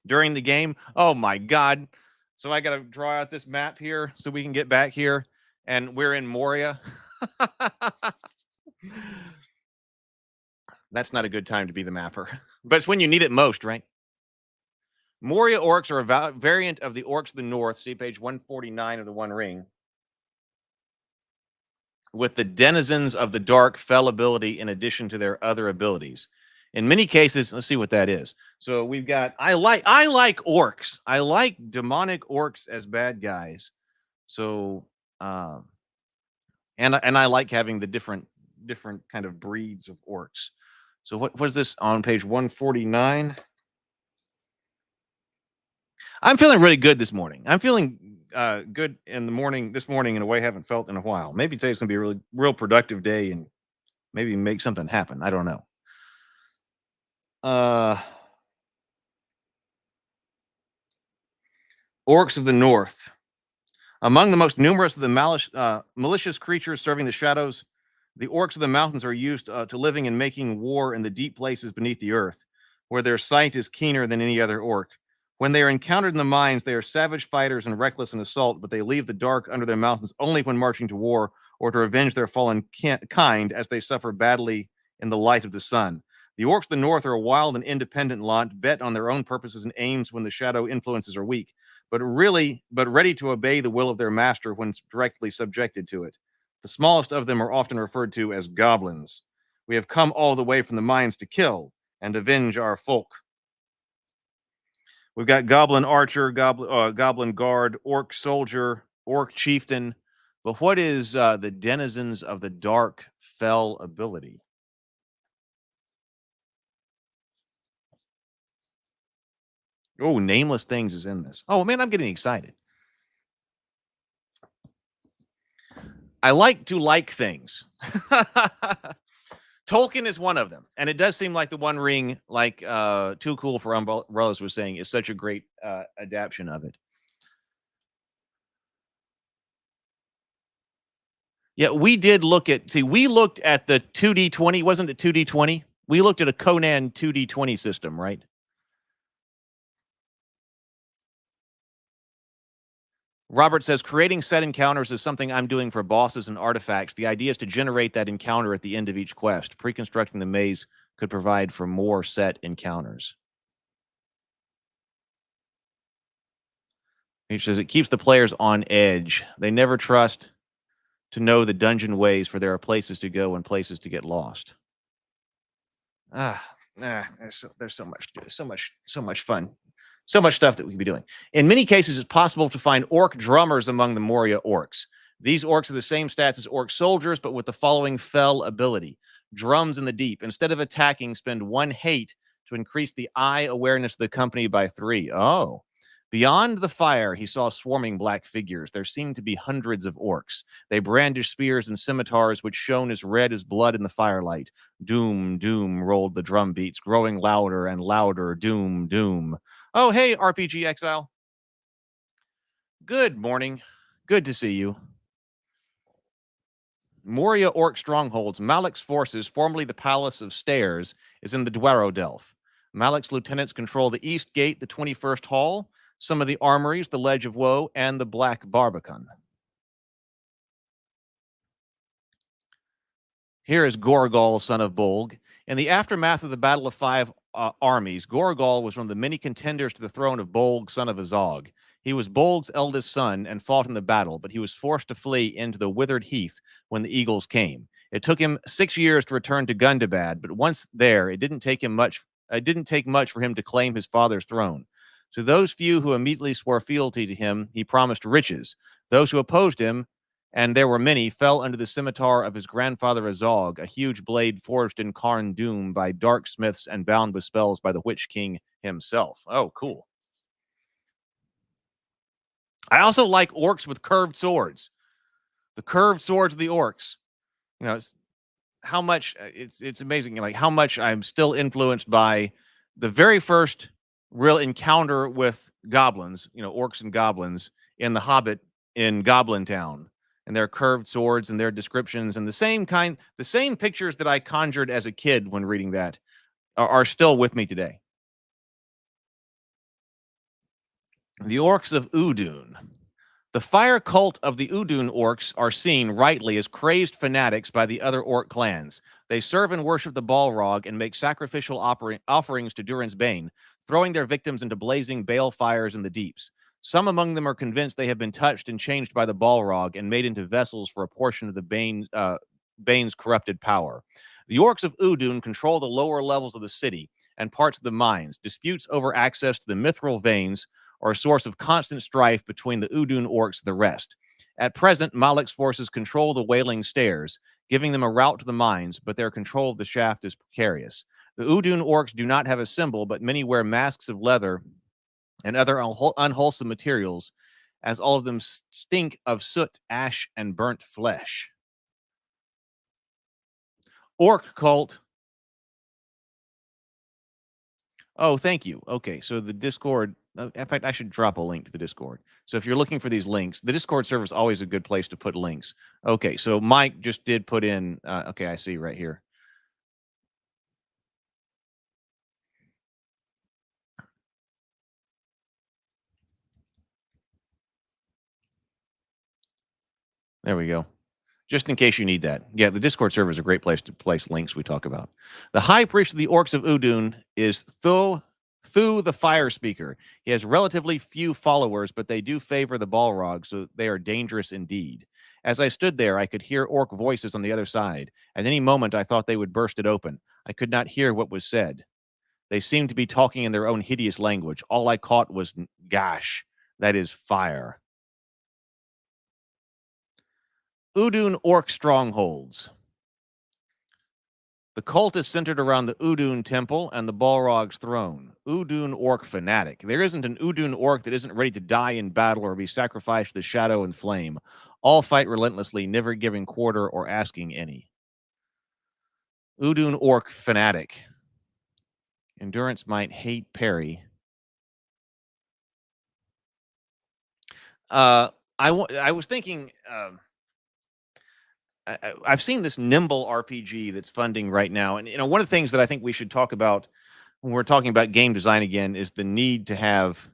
during the game? Oh, my God. So I got to draw out this map here so we can get back here. And we're in Moria. That's not a good time to be the mapper, but it's when you need it most, right? Moria orcs are a variant of the orcs of the north. See page 149 of the One Ring. With the denizens of the dark fell ability in addition to their other abilities. In many cases, let's see what that is. So we've got, I like orcs. I like demonic orcs as bad guys. So, and I like having the different different kind of breeds of orcs. So what is this on page 149? I'm feeling really good this morning. I'm feeling good in the morning this morning in a way I haven't felt in a while. Maybe today's going to be a really real productive day and maybe make something happen. I don't know. Orcs of the North. Among the most numerous of the malicious creatures serving the shadows, the orcs of the mountains are used to living and making war in the deep places beneath the earth, where their sight is keener than any other orc. When they are encountered in the mines, they are savage fighters and reckless in assault, but they leave the dark under their mountains only when marching to war or to avenge their fallen kind as they suffer badly in the light of the sun. The orcs of the north are a wild and independent lot, bent on their own purposes and aims when the shadow influences are weak, but ready to obey the will of their master when directly subjected to it. The smallest of them are often referred to as goblins. We have come all the way from the mines to kill and avenge our folk. We've got goblin archer, goblin guard, orc soldier, orc chieftain. But what is the denizens of the dark fell ability? Oh, nameless things is in this. Oh, man, I'm getting excited. I like to like things. Tolkien is one of them. And it does seem like the One Ring, like Too Cool for Umbrellas was saying, is such a great adaptation of it. Yeah, we did look at, we looked at the 2D20, wasn't it 2D20? We looked at a Conan 2D20 system, right? Robert says, creating set encounters is something I'm doing for bosses and artifacts. The idea is to generate that encounter at the end of each quest. Pre-constructing the maze could provide for more set encounters. He says, it keeps the players on edge. They never trust to know the dungeon ways, for there are places to go and places to get lost. There's so much to do. So much fun. So much stuff that we could be doing. In many cases, it's possible to find orc drummers among the Moria orcs. These orcs are the same stats as orc soldiers, but with the following fell ability. Drums in the deep. Instead of attacking, spend 1 hate to increase the eye awareness of the company by 3. Oh. Beyond the fire, he saw swarming black figures. There seemed to be hundreds of orcs. They brandished spears and scimitars, which shone as red as blood in the firelight. Doom, doom, rolled the drum beats, growing louder and louder. Doom, doom. Oh, hey, RPG Exile. Good morning. Good to see you. Moria Orc Strongholds. Malik's forces, formerly the Palace of Stairs, is in the Dwerodelf. Malik's lieutenants control the East Gate, the 21st Hall, some of the armories, the Ledge of Woe, and the Black Barbican. Here is Gorgol, son of Bolg. In the aftermath of the Battle of Five Armies, Gorgol was one of the many contenders to the throne of Bolg, son of Azog. He was Bolg's eldest son and fought in the battle, but he was forced to flee into the withered heath when the eagles came. It took him 6 years to return to Gundabad, but once there, it didn't take much for him to claim his father's throne. To those few who immediately swore fealty to him, he promised riches. Those who opposed him, and there were many, fell under the scimitar of his grandfather Azog, a huge blade forged in Karn Doom by dark smiths and bound with spells by the Witch King himself. Oh, cool. I also like orcs with curved swords. The curved swords of the orcs. You know, how much it's amazing, like how much I'm still influenced by the very first real encounter with goblins, you know, orcs and goblins in The Hobbit in Goblin Town, and their curved swords and their descriptions and the same pictures that I conjured as a kid when reading that are still with me today. The orcs of Udun. The fire cult of the Udun orcs are seen rightly as crazed fanatics by the other orc clans. They serve and worship the Balrog and make sacrificial offerings to Durin's Bane, throwing their victims into blazing bale fires in the deeps. Some among them are convinced they have been touched and changed by the Balrog and made into vessels for a portion of the Bane's corrupted power. The orcs of Udun control the lower levels of the city and parts of the mines. Disputes over access to the mithril veins are a source of constant strife between the Udun orcs and the rest. At present, Malek's forces control the Wailing Stairs, giving them a route to the mines, but their control of the shaft is precarious. The Udun orcs do not have a symbol, but many wear masks of leather and other unwholesome materials, as all of them stink of soot, ash, and burnt flesh. Orc cult. Oh, thank you. Okay, so the Discord, in fact, I should drop a link to the Discord. So if you're looking for these links, the Discord server is always a good place to put links. Okay, so Mike just did put in, okay, I see right here. There we go. Just in case you need that. Yeah, the Discord server is a great place to place links we talk about. The high priest of the orcs of Udun is Thu the Fire Speaker. He has relatively few followers, but they do favor the Balrog, so they are dangerous indeed. As I stood there, I could hear orc voices on the other side. At any moment, I thought they would burst it open. I could not hear what was said. They seemed to be talking in their own hideous language. All I caught was gash, that is fire. Udun orc strongholds. The cult is centered around the Udun temple and the Balrog's throne. Udun orc fanatic. There isn't an Udun orc that isn't ready to die in battle or be sacrificed to the shadow and flame. All fight relentlessly, never giving quarter or asking any. Udun orc fanatic. Endurance might hate parry. I was thinking... I've seen this Nimble RPG that's funding right now. And, one of the things that I think we should talk about when we're talking about game design again is the need to have,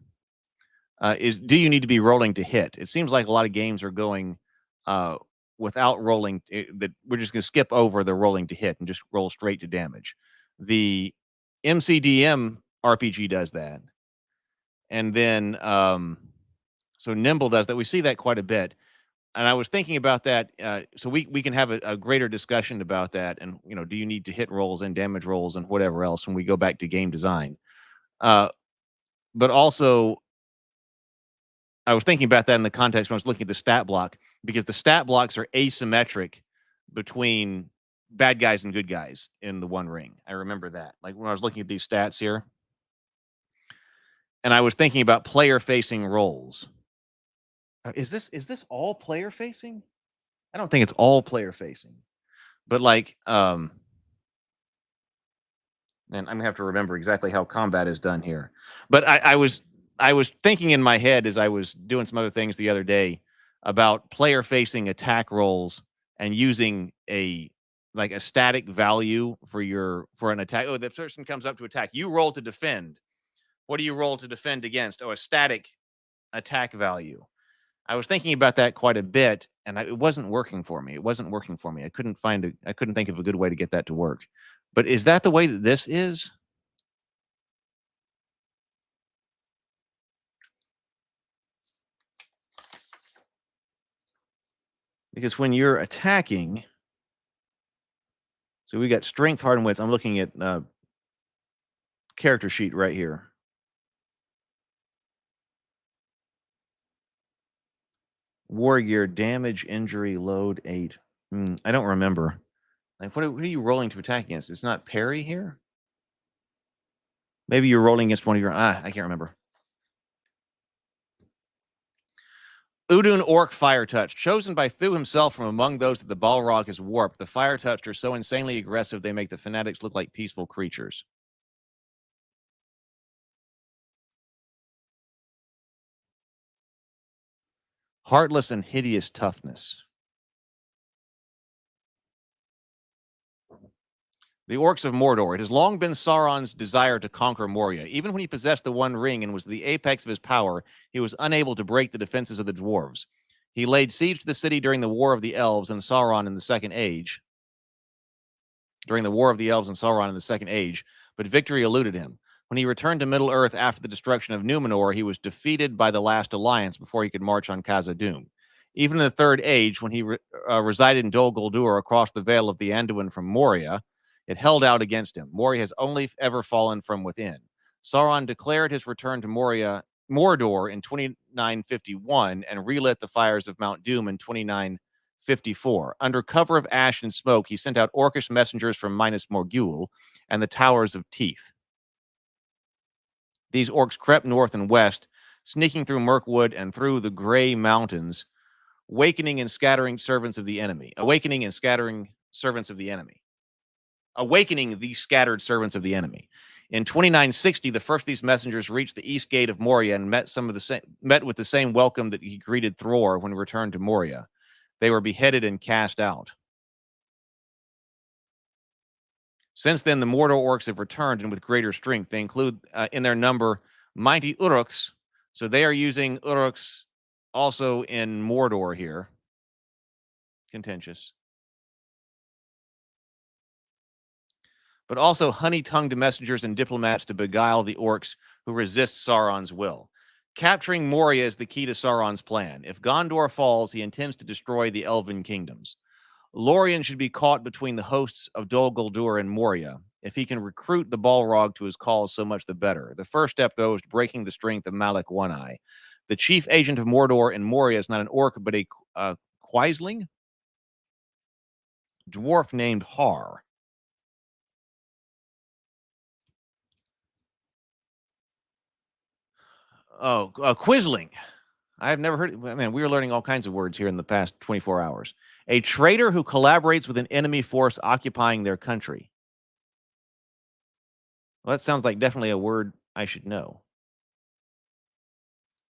do you need to be rolling to hit? It seems like a lot of games are going without rolling, that we're just going to skip over the rolling to hit and just roll straight to damage. The MCDM RPG does that. And then, so Nimble does that. We see that quite a bit. And I was thinking about that, so we can have a greater discussion about that, and do you need to hit rolls and damage rolls and whatever else when we go back to game design? But also, I was thinking about that in the context when I was looking at the stat block, because the stat blocks are asymmetric between bad guys and good guys in the One Ring. I remember that, like when I was looking at these stats here, and I was thinking about player-facing rolls. Is this all player facing? I don't think it's all player facing, but like, and I'm gonna have to remember exactly how combat is done here. But I was thinking in my head as I was doing some other things the other day about player facing attack rolls and using a static value for an attack. Oh, the person comes up to attack. You roll to defend. What do you roll to defend against? Oh, a static attack value. I was thinking about that quite a bit, and it wasn't working for me. I couldn't think of a good way to get that to work. But is that the way that this is? Because when you're attacking, so we got strength, heart, and wits. I'm looking at character sheet right here. War gear, damage, injury, load 8. I don't remember. Like, what are you rolling to attack against? It's not parry here? Maybe you're rolling against one of your... I can't remember. Udun Orc Fire Touch. Chosen by Thu himself from among those that the Balrog has warped, the Fire Touched are so insanely aggressive they make the fanatics look like peaceful creatures. Heartless and hideous toughness. The Orcs of Mordor. It has long been Sauron's desire to conquer Moria. Even when he possessed the One Ring and was the apex of his power, he was unable to break the defenses of the dwarves. He laid siege to the city during the War of the Elves and Sauron in the Second Age. But victory eluded him. When he returned to Middle-earth after the destruction of Numenor, he was defeated by the last alliance before he could march on Khazad-dûm. Even in the Third Age, when he resided in Dol Guldur across the Vale of the Anduin from Moria, it held out against him. Moria has only ever fallen from within. Sauron declared his return to Mordor in 29 2951 and relit the fires of Mount Doom in 2954. Under cover of ash and smoke, he sent out orcish messengers from Minas Morgul and the Towers of Teeth. These orcs crept north and west, sneaking through Mirkwood and through the Gray Mountains, awakening and scattering servants of the enemy. Awakening the scattered servants of the enemy. In 2960, the first of these messengers reached the east gate of Moria and met with the same welcome that he greeted Thror when he returned to Moria. They were beheaded and cast out. Since then, the Mordor orcs have returned, and with greater strength. They include in their number mighty Uruks. So they are using Uruks also in Mordor here. Contentious. But also honey-tongued messengers and diplomats to beguile the orcs who resist Sauron's will. Capturing Moria is the key to Sauron's plan. If Gondor falls, he intends to destroy the Elven kingdoms. Lorien should be caught between the hosts of Dol Guldur and Moria. If he can recruit the Balrog to his cause, so much the better. The first step, though, is breaking the strength of Malak One-Eye. The chief agent of Mordor in Moria is not an orc, but a Quisling? Dwarf named Har. Oh, Quisling. I have never heard it. Man, we were learning all kinds of words here in the past 24 hours. A traitor who collaborates with an enemy force occupying their country. Well, that sounds like definitely a word I should know.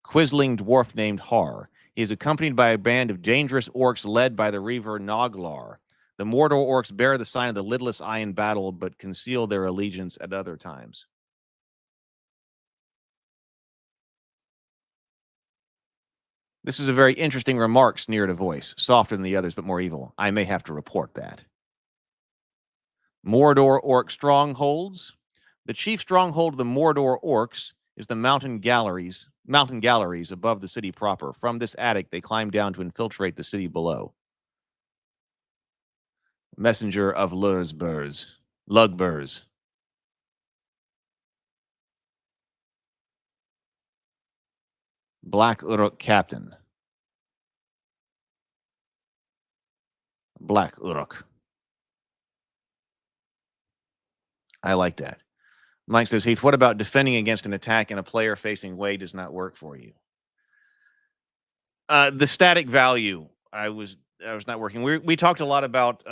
Quisling dwarf named Har. He is accompanied by a band of dangerous orcs led by the Reaver Noglar. The Mordor orcs bear the sign of the lidless eye in battle, but conceal their allegiance at other times. This is a very interesting remark, sneered a voice, softer than the others, but more evil. I may have to report that. Mordor orc strongholds. The chief stronghold of the Mordor orcs is the mountain galleries above the city proper. From this attic, they climb down to infiltrate the city below. Messenger of Lugburs. Black Uruk captain. Black Uruk. I like that. Mike says, Heath, what about defending against an attack in a player-facing way does not work for you? The static value, I was not working. We talked a lot about.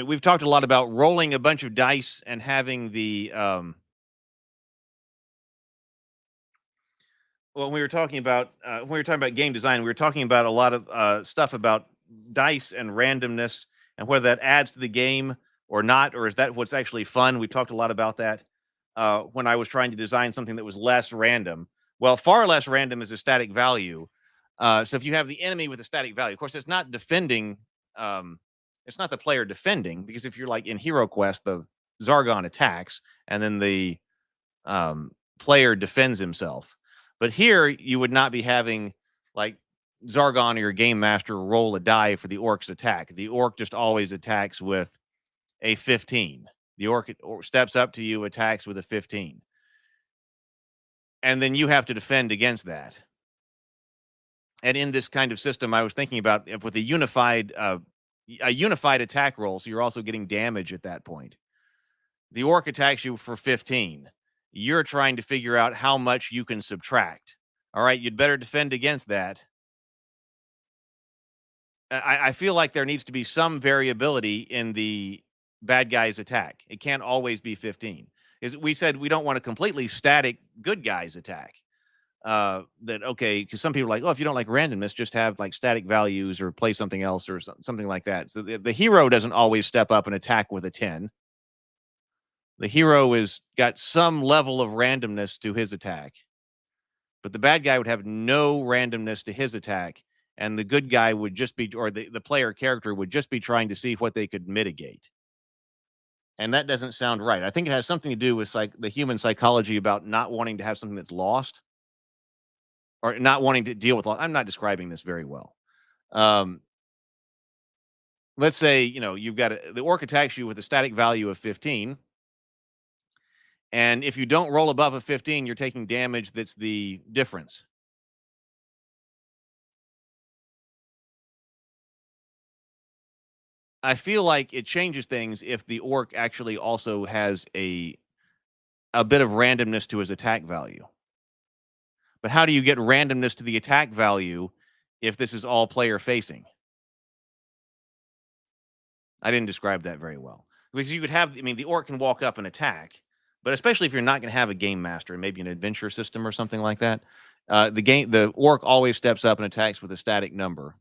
We've talked a lot about rolling a bunch of dice and having the. When we were talking about game design, we were talking about a lot of stuff about dice and randomness and whether that adds to the game or not, or is that what's actually fun? We talked a lot about that when I was trying to design something that was less random. Well, far less random is a static value. So if you have the enemy with a static value, of course, it's not defending. It's not the player defending, because if you're like in Hero Quest, the Zargon attacks and then the player defends himself. But here you would not be having like Zargon or your game master roll a die for the orc's attack. The orc just always attacks with a 15. The orc steps up to you, attacks with a 15. And then you have to defend against that. And in this kind of system, I was thinking about with a unified attack roll, so you're also getting damage at that point. The orc attacks you for 15. You're trying to figure out how much you can subtract. All right, you'd better defend against that. I feel like there needs to be some variability in the bad guy's attack. It can't always be 15. We said we don't want a completely static good guy's attack. Because some people are like, if you don't like randomness, just have like static values or play something else or something like that. So the hero doesn't always step up and attack with a 10. The hero is got some level of randomness to his attack, but the bad guy would have no randomness to his attack, and the good guy would just be, or the player character would just be trying to see what they could mitigate. And that doesn't sound right. I think it has something to do with the human psychology about not wanting to have something that's lost or not wanting to deal with loss. I'm not describing this very well. Let's say, you've got the orc attacks you with a static value of 15. And if you don't roll above a 15, you're taking damage that's the difference. I feel like it changes things if the orc actually also has a bit of randomness to his attack value. But how do you get randomness to the attack value if this is all player facing? I didn't describe that very well. Because you could have, I mean, the orc can walk up and attack, but especially if you're not going to have a game master, maybe an adventure system or something like that, the orc always steps up and attacks with a static number.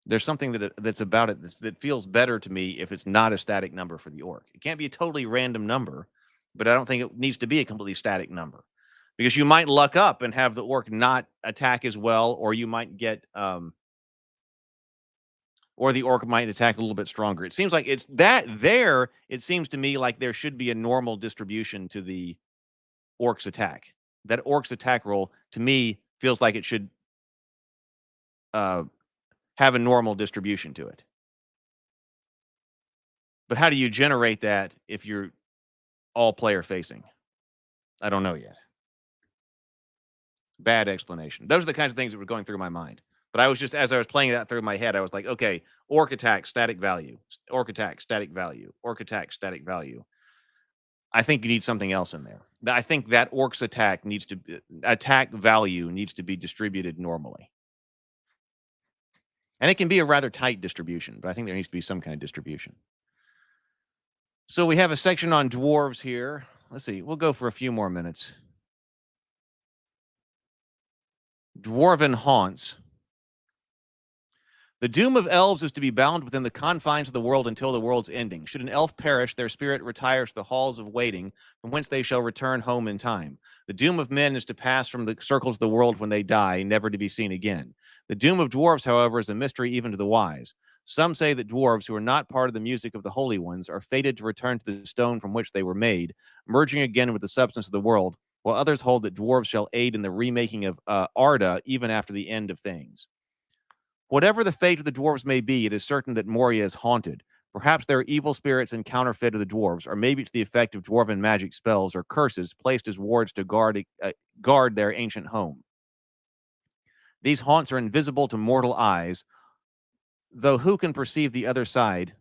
There's something that's about it that feels better to me if it's not a static number for the orc. It can't be a totally random number, but I don't think it needs to be a completely static number, because you might luck up and have the orc not attack as well, or you might get or the orc might attack a little bit stronger. It seems like it's that there. It seems to me like there should be a normal distribution to the orc's attack. That orc's attack roll, to me, feels like it should have a normal distribution to it. But how do you generate that if you're all player facing? I don't know yet. Bad explanation. Those are the kinds of things that were going through my mind. But I was just, as I was playing that through my head, I was like, okay, orc attack, static value. Orc attack, static value. Orc attack, static value. I think you need something else in there. I think that orc's attack value needs to be distributed normally. And it can be a rather tight distribution, but I think there needs to be some kind of distribution. So we have a section on dwarves here. Let's see. We'll go for a few more minutes. Dwarven haunts. The doom of elves is to be bound within the confines of the world until the world's ending. Should an elf perish, their spirit retires to the halls of waiting, from whence they shall return home in time. The doom of men is to pass from the circles of the world when they die, never to be seen again. The doom of dwarves, however, is a mystery even to the wise. Some say that dwarves, who are not part of the music of the holy ones, are fated to return to the stone from which they were made, merging again with the substance of the world, while others hold that dwarves shall aid in the remaking of Arda even after the end of things. Whatever the fate of the dwarves may be, it is certain that Moria is haunted. Perhaps there are evil spirits and counterfeit of the dwarves, or maybe it's the effect of dwarven magic spells or curses placed as wards to guard their ancient home. These haunts are invisible to mortal eyes, though those who can perceive the other side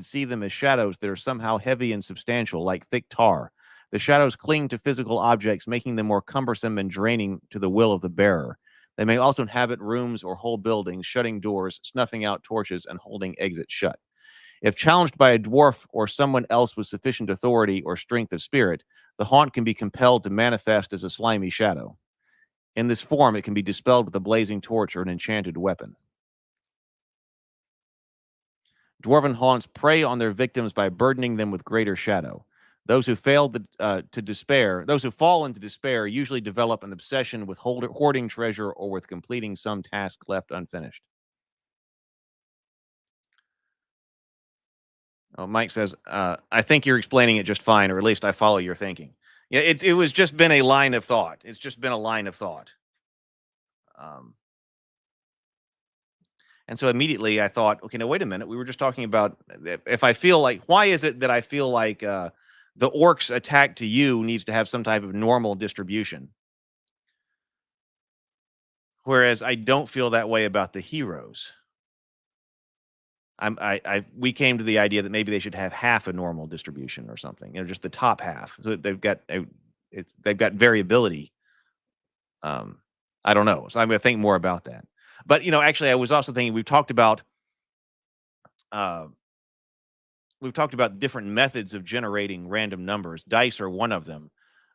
see them as shadows that are somehow heavy and substantial, like thick tar. The shadows cling to physical objects, making them more cumbersome and draining to the will of the bearer. They may also inhabit rooms or whole buildings, shutting doors, snuffing out torches, and holding exits shut. If challenged by a dwarf or someone else with sufficient authority or strength of spirit, the haunt can be compelled to manifest as a slimy shadow. In this form, it can be dispelled with a blazing torch or an enchanted weapon. Dwarven haunts prey on their victims by burdening them with greater shadow. Those who fall into despair usually develop an obsession with hoarding treasure or with completing some task left unfinished. Oh, Mike says, I think you're explaining it just fine, or at least I follow your thinking. Yeah, it was just been a line of thought. It's just been a line of thought. And so immediately I thought, okay, now wait a minute. We were just talking about if I feel like, why is it that I feel like the orc's attack to you needs to have some type of normal distribution, whereas I don't feel that way about the heroes? We came to the idea that maybe they should have half a normal distribution or something, just the top half. So they've got variability. I don't know. So I'm going to think more about that. But actually, I was also thinking we've talked about different methods of generating random numbers. Dice are one of them.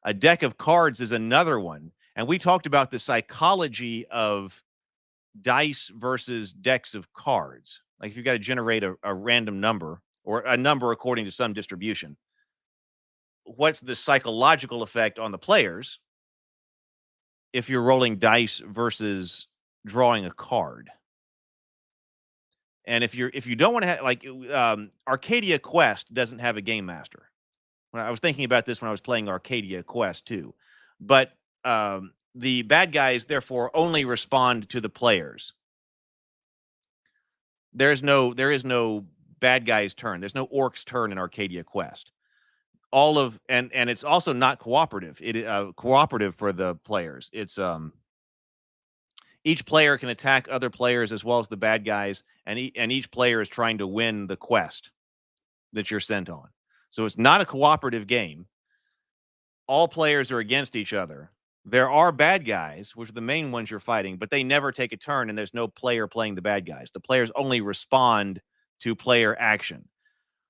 A deck of cards is another one. And we talked about the psychology of dice versus decks of cards. Like if you've got to generate a random number or a number according to some distribution, what's the psychological effect on the players if you're rolling dice versus drawing a card? And if you don't want to have, Arcadia Quest doesn't have a game master. When I was thinking about this when I was playing Arcadia Quest too, but the bad guys therefore only respond to the players. There is no bad guy's turn. There's no orc's turn in Arcadia Quest. And it's also not cooperative. It cooperative for the players. It's each player can attack other players as well as the bad guys, and each player is trying to win the quest that you're sent on. So it's not a cooperative game. All players are against each other. There are bad guys, which are the main ones you're fighting, but they never take a turn, and there's no player playing the bad guys. The players only respond to player action.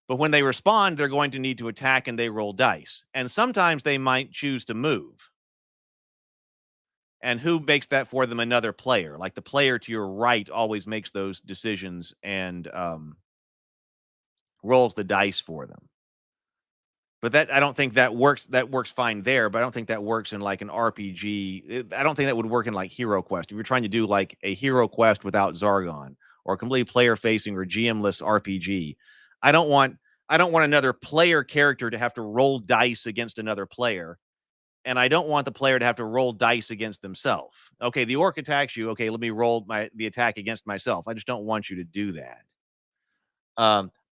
But when they respond, they're going to need to attack, and they roll dice. And sometimes they might choose to move. And who makes that for them? Another player. Like the player to your right always makes those decisions and rolls the dice for them. But I don't think that works. That works fine there, but I don't think that works in like an RPG. I don't think that would work in like Hero Quest. If you're trying to do like a Hero Quest without Zargon or a completely player-facing or GM-less RPG, I don't want another player character to have to roll dice against another player, and I don't want the player to have to roll dice against themselves. Okay, the orc attacks you. Okay, let me roll the attack against myself. I just don't want you to do that.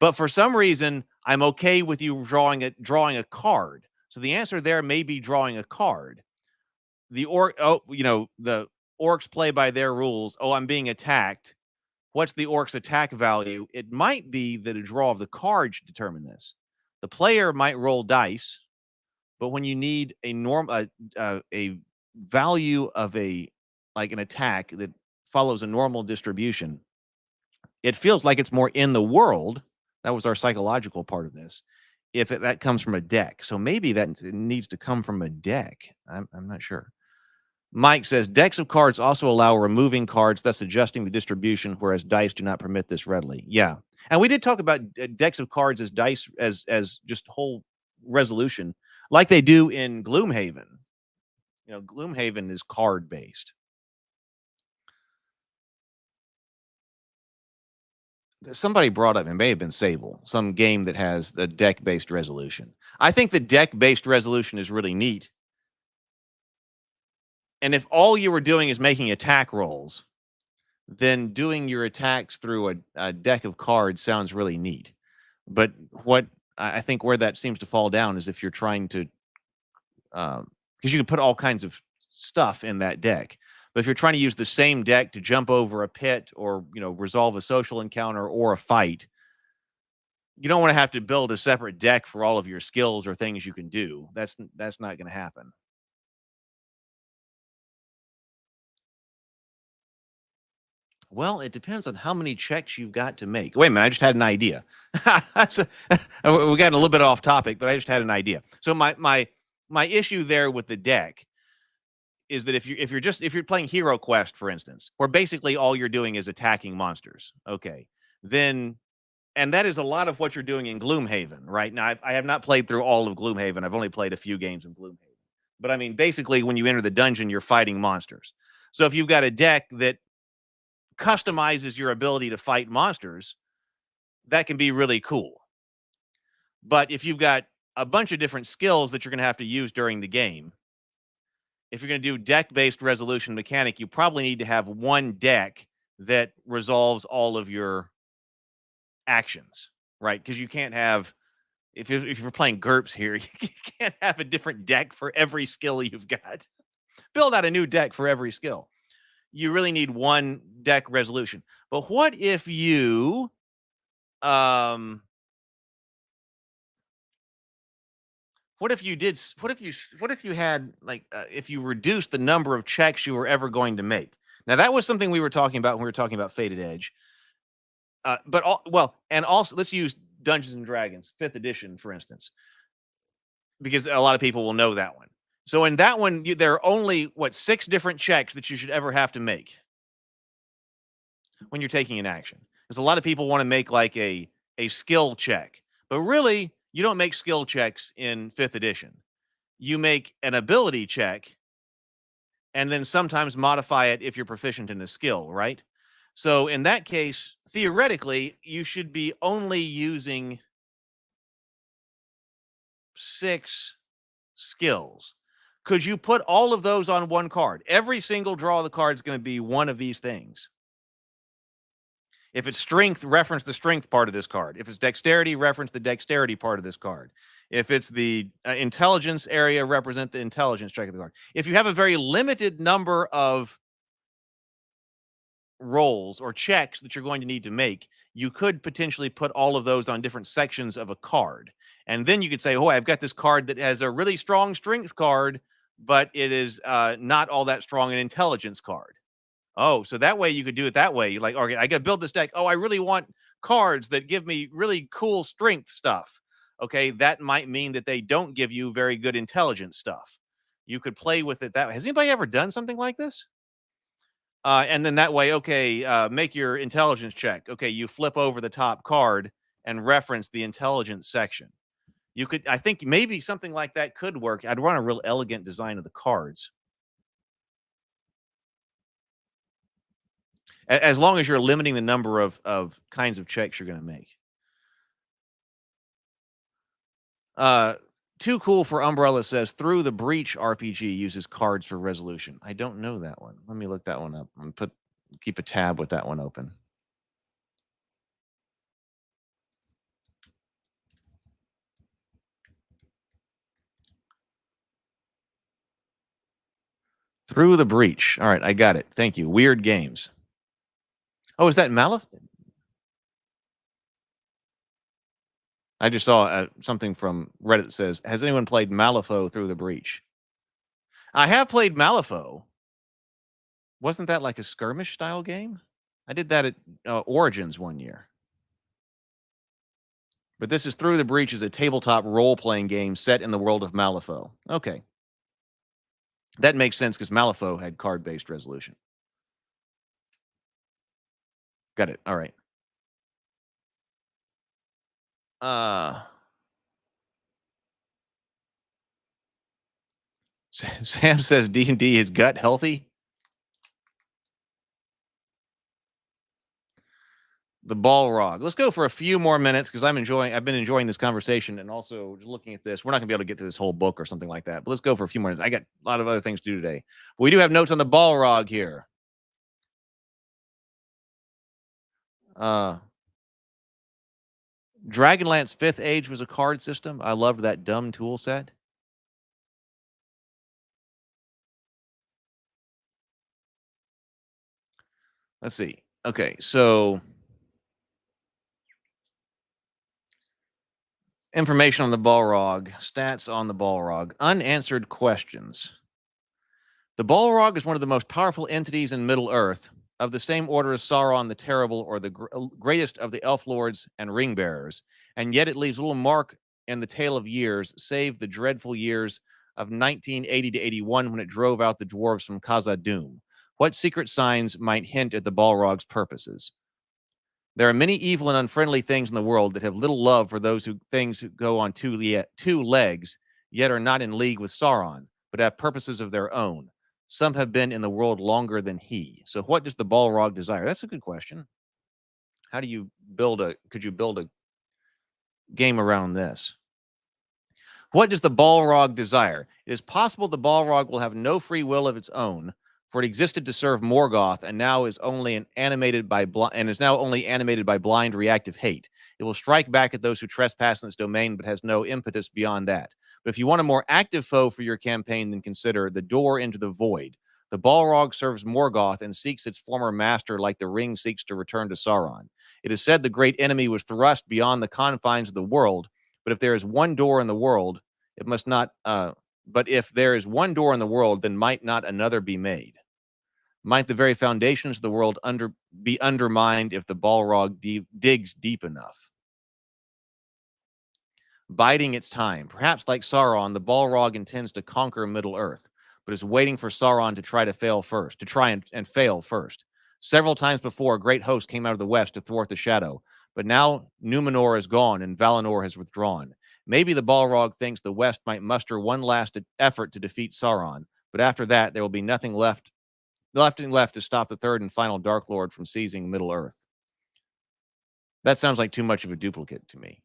But for some reason, I'm okay with you drawing a card. So the answer there may be drawing a card. The orcs play by their rules. Oh, I'm being attacked. What's the orc's attack value? It might be that a draw of the card should determine this. The player might roll dice, but when you need a value of an attack that follows a normal distribution, it feels like it's more in the world. That was our psychological part of this. If that comes from a deck. So maybe that needs to come from a deck. I'm not sure. Mike says, decks of cards also allow removing cards, thus adjusting the distribution, whereas dice do not permit this readily. Yeah. And we did talk about decks of cards as dice, as just whole resolution, like they do in Gloomhaven. Gloomhaven is card-based. Somebody brought up, it may have been Sable, some game that has the deck-based resolution. I think the deck-based resolution is really neat. And if all you were doing is making attack rolls, then doing your attacks through a deck of cards sounds really neat. But what I think where that seems to fall down is if you're trying to, because you can put all kinds of stuff in that deck. But if you're trying to use the same deck to jump over a pit or, resolve a social encounter or a fight, you don't want to have to build a separate deck for all of your skills or things you can do. That's not going to happen. Well, it depends on how many checks you've got to make. Wait a minute, I just had an idea. We got a little bit off topic, but I just had an idea. So my issue there with the deck is that if you're playing Hero Quest, for instance, where basically all you're doing is attacking monsters, okay, then, and that is a lot of what you're doing in Gloomhaven, right? Now, I have not played through all of Gloomhaven. I've only played a few games in Gloomhaven. But I mean, basically, when you enter the dungeon, you're fighting monsters. So if you've got a deck that customizes your ability to fight monsters, that can be really cool. But if you've got a bunch of different skills that you're going to have to use during the game, if you're going to do deck-based resolution mechanic, you probably need to have one deck that resolves all of your actions, right? Because you can't have, if you're playing GURPS here, you can't have a different deck for every skill you've got. Build out a new deck for every skill. You really need one deck resolution. But what if you what if you had if you reduced the number of checks you were ever going to make? Now that was something we were talking about when we were talking about Fated Edge. And also let's use Dungeons and Dragons 5th edition, for instance, because a lot of people will know that one. So in that one, there are only 6 different checks that you should ever have to make when you're taking an action. Because a lot of people want to make like a skill check, but really you don't make skill checks in 5th edition. You make an ability check and then sometimes modify it if you're proficient in a skill, right? So in that case, theoretically, you should be only using 6 skills. Could you put all of those on one card? Every single draw of the card is going to be one of these things. If it's strength, reference the strength part of this card. If it's dexterity, reference the dexterity part of this card. If it's the intelligence area, represent the intelligence check of the card. If you have a very limited number of rolls or checks that you're going to need to make, you could potentially put all of those on different sections of a card. And then you could say, oh, I've got this card that has a really strong strength card, but it is not all that strong an intelligence card. Oh, so that way you could do it that way. You're like, okay, I got to build this deck. Oh, I really want cards that give me really cool strength stuff. Okay, that might mean that they don't give you very good intelligence stuff. You could play with it that way. Has anybody ever done something like this? And then that way, okay, make your intelligence check. Okay, you flip over the top card and reference the intelligence section. You could, I think maybe something like that could work. I'd run a real elegant design of the cards. As long as you're limiting the number of kinds of checks you're going to make. Too Cool for Umbrella says, Through the Breach RPG uses cards for resolution. I don't know that one. Let me look that one up and keep a tab with that one open. Through the Breach. All right, I got it. Thank you. Weird Games. Oh, is that Malif? I just saw something from Reddit that says, has anyone played Malifaux Through the Breach? I have played Malifaux. Wasn't that like a skirmish style game? I did that at Origins one year. But this is Through the Breach, is a tabletop role-playing game set in the world of Malifaux. Okay. That makes sense because Malifaux had card-based resolution. Got it. All right. Sam says D&D is gut healthy. The Balrog. Let's go for a few more minutes because I've been enjoying this conversation and also just looking at this. We're not gonna be able to get to this whole book or something like that, but let's go for a few more minutes. I got a lot of other things to do today. But we do have notes on the Balrog here. Dragonlance 5th Age was a card system. I loved that dumb tool set. Let's see. Okay, so information on the Balrog, stats on the Balrog, unanswered questions. The Balrog is one of the most powerful entities in Middle-earth, of the same order as Sauron the Terrible or the greatest of the Elf Lords and Ring-bearers, and yet it leaves little mark in the tale of years, save the dreadful years of 1980 to 81 when it drove out the dwarves from Khazad-dûm. What secret signs might hint at the Balrog's purposes? There are many evil and unfriendly things in the world that have little love for those things who go on two legs, yet are not in league with Sauron, but have purposes of their own. Some have been in the world longer than he. So what does the Balrog desire? That's a good question. How do you could you build a game around this? What does the Balrog desire? It is possible the Balrog will have no free will of its own, for it existed to serve Morgoth and now is only animated by blind reactive hate. It will strike back at those who trespass in its domain, but has no impetus beyond that. But if you want a more active foe for your campaign, then consider the Door into the Void. The Balrog serves Morgoth and seeks its former master like the ring seeks to return to Sauron. It is said the great enemy was thrust beyond the confines of the world, but if there is one door in the world, it must not... But if there is one door in the world, then might not another be made? Might the very foundations of the world be undermined if the Balrog digs deep enough? Biding its time. Perhaps like Sauron, the Balrog intends to conquer Middle-earth, but is waiting for Sauron to try and fail first. Several times before, a great host came out of the west to thwart the shadow, but now Numenor is gone and Valinor has withdrawn. Maybe the Balrog thinks the west might muster one last effort to defeat Sauron, but after that, there will be nothing left to stop the third and final Dark Lord from seizing Middle-earth. That sounds like too much of a duplicate to me.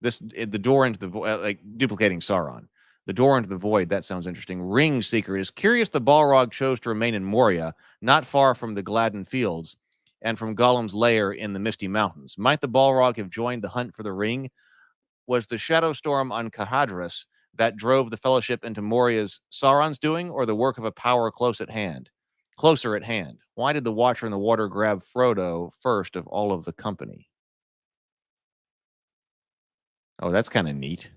The door into the void, like duplicating Sauron. The door into the void, that sounds interesting. Ring Seeker is curious the Balrog chose to remain in Moria, not far from the Gladden Fields. and from Gollum's lair in the Misty Mountains. Might the Balrog have joined the hunt for the ring? Was the shadow storm on Kahadras that drove the Fellowship into Moria's Sauron's doing, or the work of a power closer at hand? Why did the Watcher in the Water grab Frodo first of all of the company? Oh, that's kind of neat.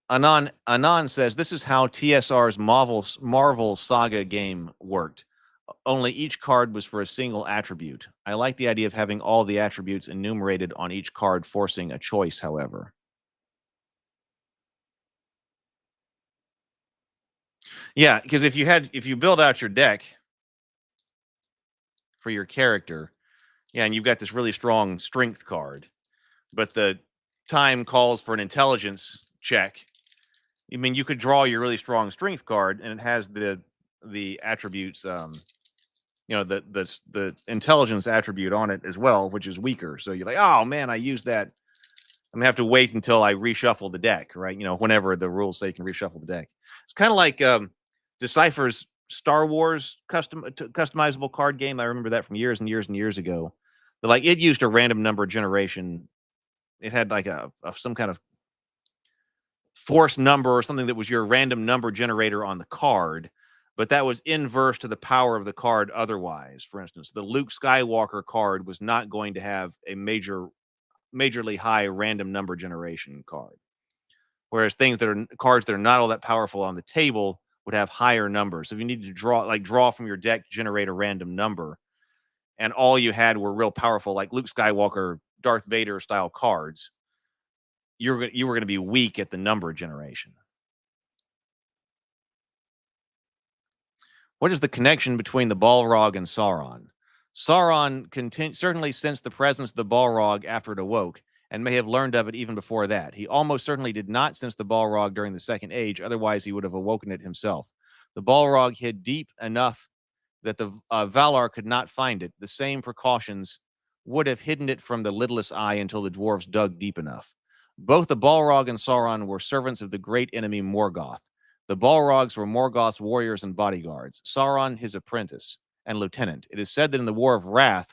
Anon says this is how TSR's Marvel Saga game worked. Only each card was for a single attribute. I like the idea of having all the attributes enumerated on each card, forcing a choice, however. Yeah, because if you build out your deck for your character, yeah, and you've got this really strong strength card, but the time calls for an intelligence check. I mean, you could draw your really strong strength card, and it has the attributes, the intelligence attribute on it as well, which is weaker. So you're like, oh man, I used that. I'm gonna have to wait until I reshuffle the deck, right? Whenever the rules say you can reshuffle the deck. It's kind of like Decipher's Star Wars customizable card game. I remember that from years and years and years ago. But like it used a random number generation. It had like some kind of force number or something that was your random number generator on the card, but that was inverse to the power of the card otherwise. For instance, the Luke Skywalker card was not going to have a majorly high random number generation card, whereas cards that are not all that powerful on the table would have higher numbers. So if you need to draw from your deck to generate a random number, and all you had were real powerful, like Luke Skywalker, Darth Vader style cards, you were going to be weak at the number generation. What is the connection between the Balrog and Sauron? Sauron certainly sensed the presence of the Balrog after it awoke, and may have learned of it even before that. He almost certainly did not sense the Balrog during the Second Age, otherwise he would have awoken it himself. The Balrog hid deep enough that the Valar could not find it. The same precautions would have hidden it from the lidless eye until the dwarves dug deep enough. Both the Balrog and Sauron were servants of the great enemy Morgoth. The Balrogs were Morgoth's warriors and bodyguards, Sauron his apprentice and lieutenant. It is said that in the War of Wrath,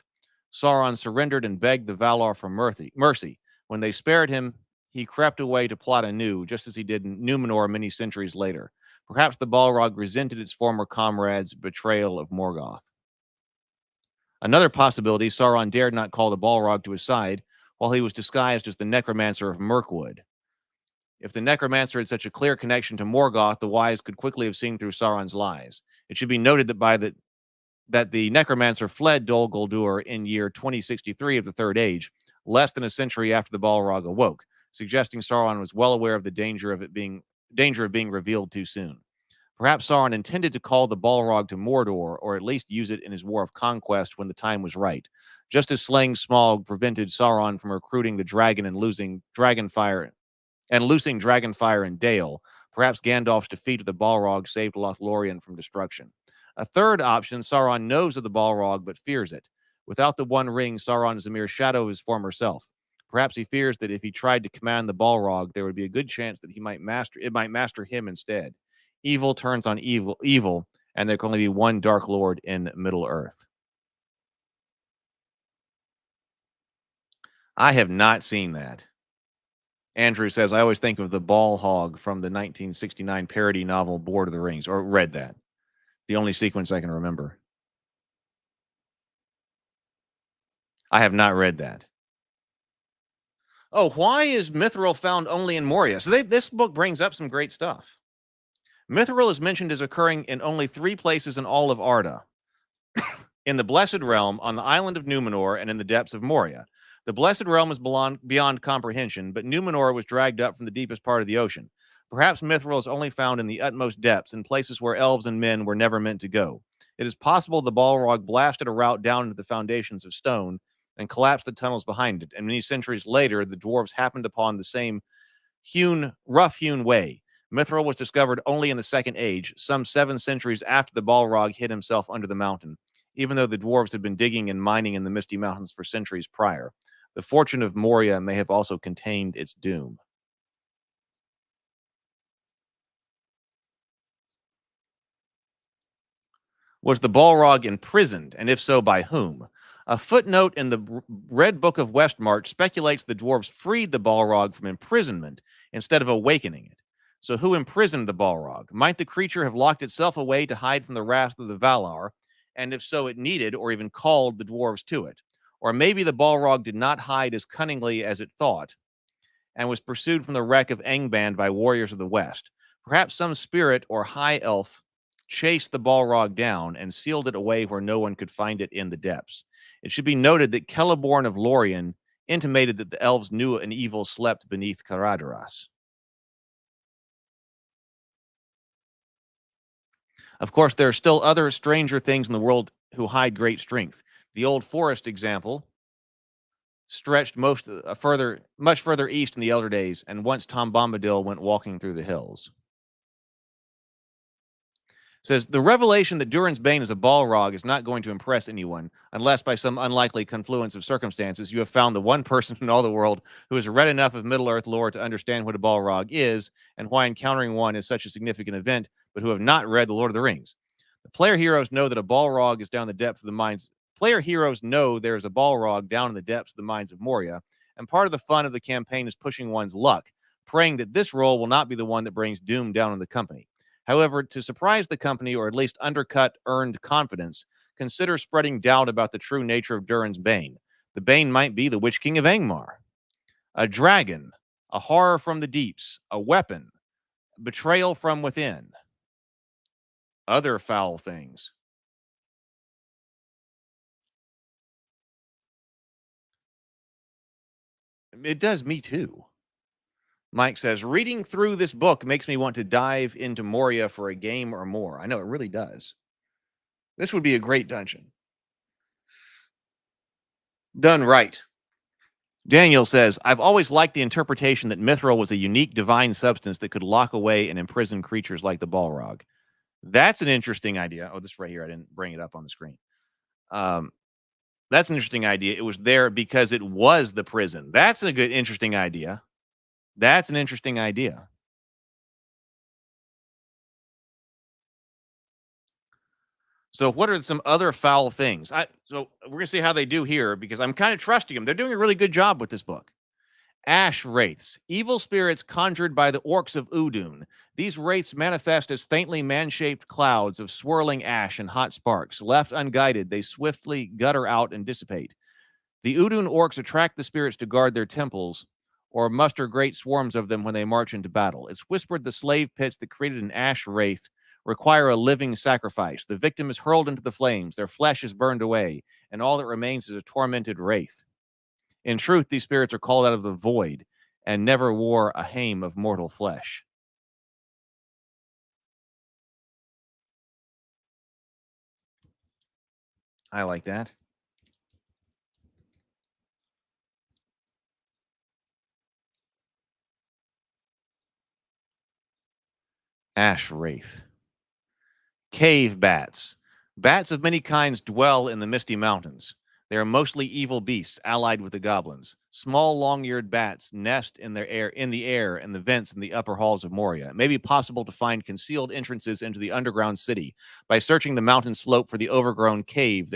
Sauron surrendered and begged the Valar for mercy. When they spared him, he crept away to plot anew, just as he did in Numenor many centuries later. Perhaps the Balrog resented its former comrade's betrayal of Morgoth. Another possibility, Sauron dared not call the Balrog to his side while he was disguised as the necromancer of Mirkwood. If the necromancer had such a clear connection to Morgoth, the wise could quickly have seen through Sauron's lies. It should be noted that the necromancer fled Dol Guldur in year 2063 of the Third Age, less than a century after the Balrog awoke, suggesting Sauron was well aware of the danger of being revealed too soon. Perhaps Sauron intended to call the Balrog to Mordor, or at least use it in his war of conquest when the time was right. Just as slaying Smaug prevented Sauron from recruiting the dragon and loosing Dragonfire in Dale, perhaps Gandalf's defeat of the Balrog saved Lothlorien from destruction. A third option, Sauron knows of the Balrog but fears it. Without the One Ring, Sauron is a mere shadow of his former self. Perhaps he fears that if he tried to command the Balrog, there would be a good chance that it might master him instead. Evil turns on evil, and there can only be one Dark Lord in Middle-earth. I have not seen that. Andrew says, I always think of the ball hog from the 1969 parody novel Lord of the Rings, or read that. The only sequence I can remember. I have not read that. Oh, why is Mithril found only in Moria? So this book brings up some great stuff. Mithril is mentioned as occurring in only 3 places in all of Arda. In the Blessed Realm, on the island of Numenor, and in the depths of Moria. The Blessed Realm is beyond comprehension, but Numenor was dragged up from the deepest part of the ocean. Perhaps Mithril is only found in the utmost depths, in places where elves and men were never meant to go. It is possible the Balrog blasted a route down into the foundations of stone and collapsed the tunnels behind it, and many centuries later, the dwarves happened upon the same rough-hewn way. Mithril was discovered only in the Second Age, some 7 centuries after the Balrog hid himself under the mountain, even though the dwarves had been digging and mining in the Misty Mountains for centuries prior. The fortune of Moria may have also contained its doom. Was the Balrog imprisoned, and if so, by whom? A footnote in the Red Book of Westmarch speculates the dwarves freed the Balrog from imprisonment instead of awakening it. So who imprisoned the Balrog? Might the creature have locked itself away to hide from the wrath of the Valar, and if so, it needed or even called the dwarves to it? Or maybe the Balrog did not hide as cunningly as it thought, and was pursued from the wreck of Angband by warriors of the West. Perhaps some spirit or high elf chased the Balrog down and sealed it away where no one could find it in the depths. It should be noted that Celeborn of Lorien intimated that the elves knew an evil slept beneath Caradhras. Of course, there are still other stranger things in the world who hide great strength. The Old Forest example stretched much further east in the elder days, and once Tom Bombadil went walking through the hills. Says, the revelation that Durin's Bane is a Balrog is not going to impress anyone, unless by some unlikely confluence of circumstances you have found the one person in all the world who has read enough of Middle-earth lore to understand what a Balrog is, and why encountering one is such a significant event, but who have not read The Lord of the Rings. The player heroes know that a Balrog is down the depth of the mines. Player heroes know there is a Balrog down in the depths of the mines of Moria, and part of the fun of the campaign is pushing one's luck, praying that this roll will not be the one that brings doom down on the company. However, to surprise the company, or at least undercut earned confidence, consider spreading doubt about the true nature of Durin's Bane. The Bane might be the Witch King of Angmar, a dragon, a horror from the deeps, a weapon, betrayal from within, other foul things. It does me too. Mike says, reading through this book makes me want to dive into Moria for a game or more. I know it really does. This would be a great dungeon. Done right. Daniel says, I've always liked the interpretation that Mithril was a unique divine substance that could lock away and imprison creatures like the Balrog. That's an interesting idea. Oh, this right here. I didn't bring it up on the screen. That's an interesting idea. It was there because it was the prison. That's a good, interesting idea. That's an interesting idea. So what are some other foul things? So we're going to see how they do here, because I'm kind of trusting them. They're doing a really good job with this book. Ash wraiths, evil spirits conjured by the orcs of Udun. These wraiths manifest as faintly man-shaped clouds of swirling ash and hot sparks. Left unguided, they swiftly gutter out and dissipate. The Udun orcs attract the spirits to guard their temples, or muster great swarms of them when they march into battle. It's whispered the slave pits that created an ash wraith require a living sacrifice. The victim is hurled into the flames, their flesh is burned away, and all that remains is a tormented wraith. In truth, these spirits are called out of the void and never wore a hame of mortal flesh. I like that. Ash wraith. Cave bats. Bats of many kinds dwell in the misty mountains. They are mostly evil beasts allied with the goblins. Small, long-eared bats nest in the air and the vents in the upper halls of Moria. It may be possible to find concealed entrances into the underground city by searching the mountain slope for the overgrown cave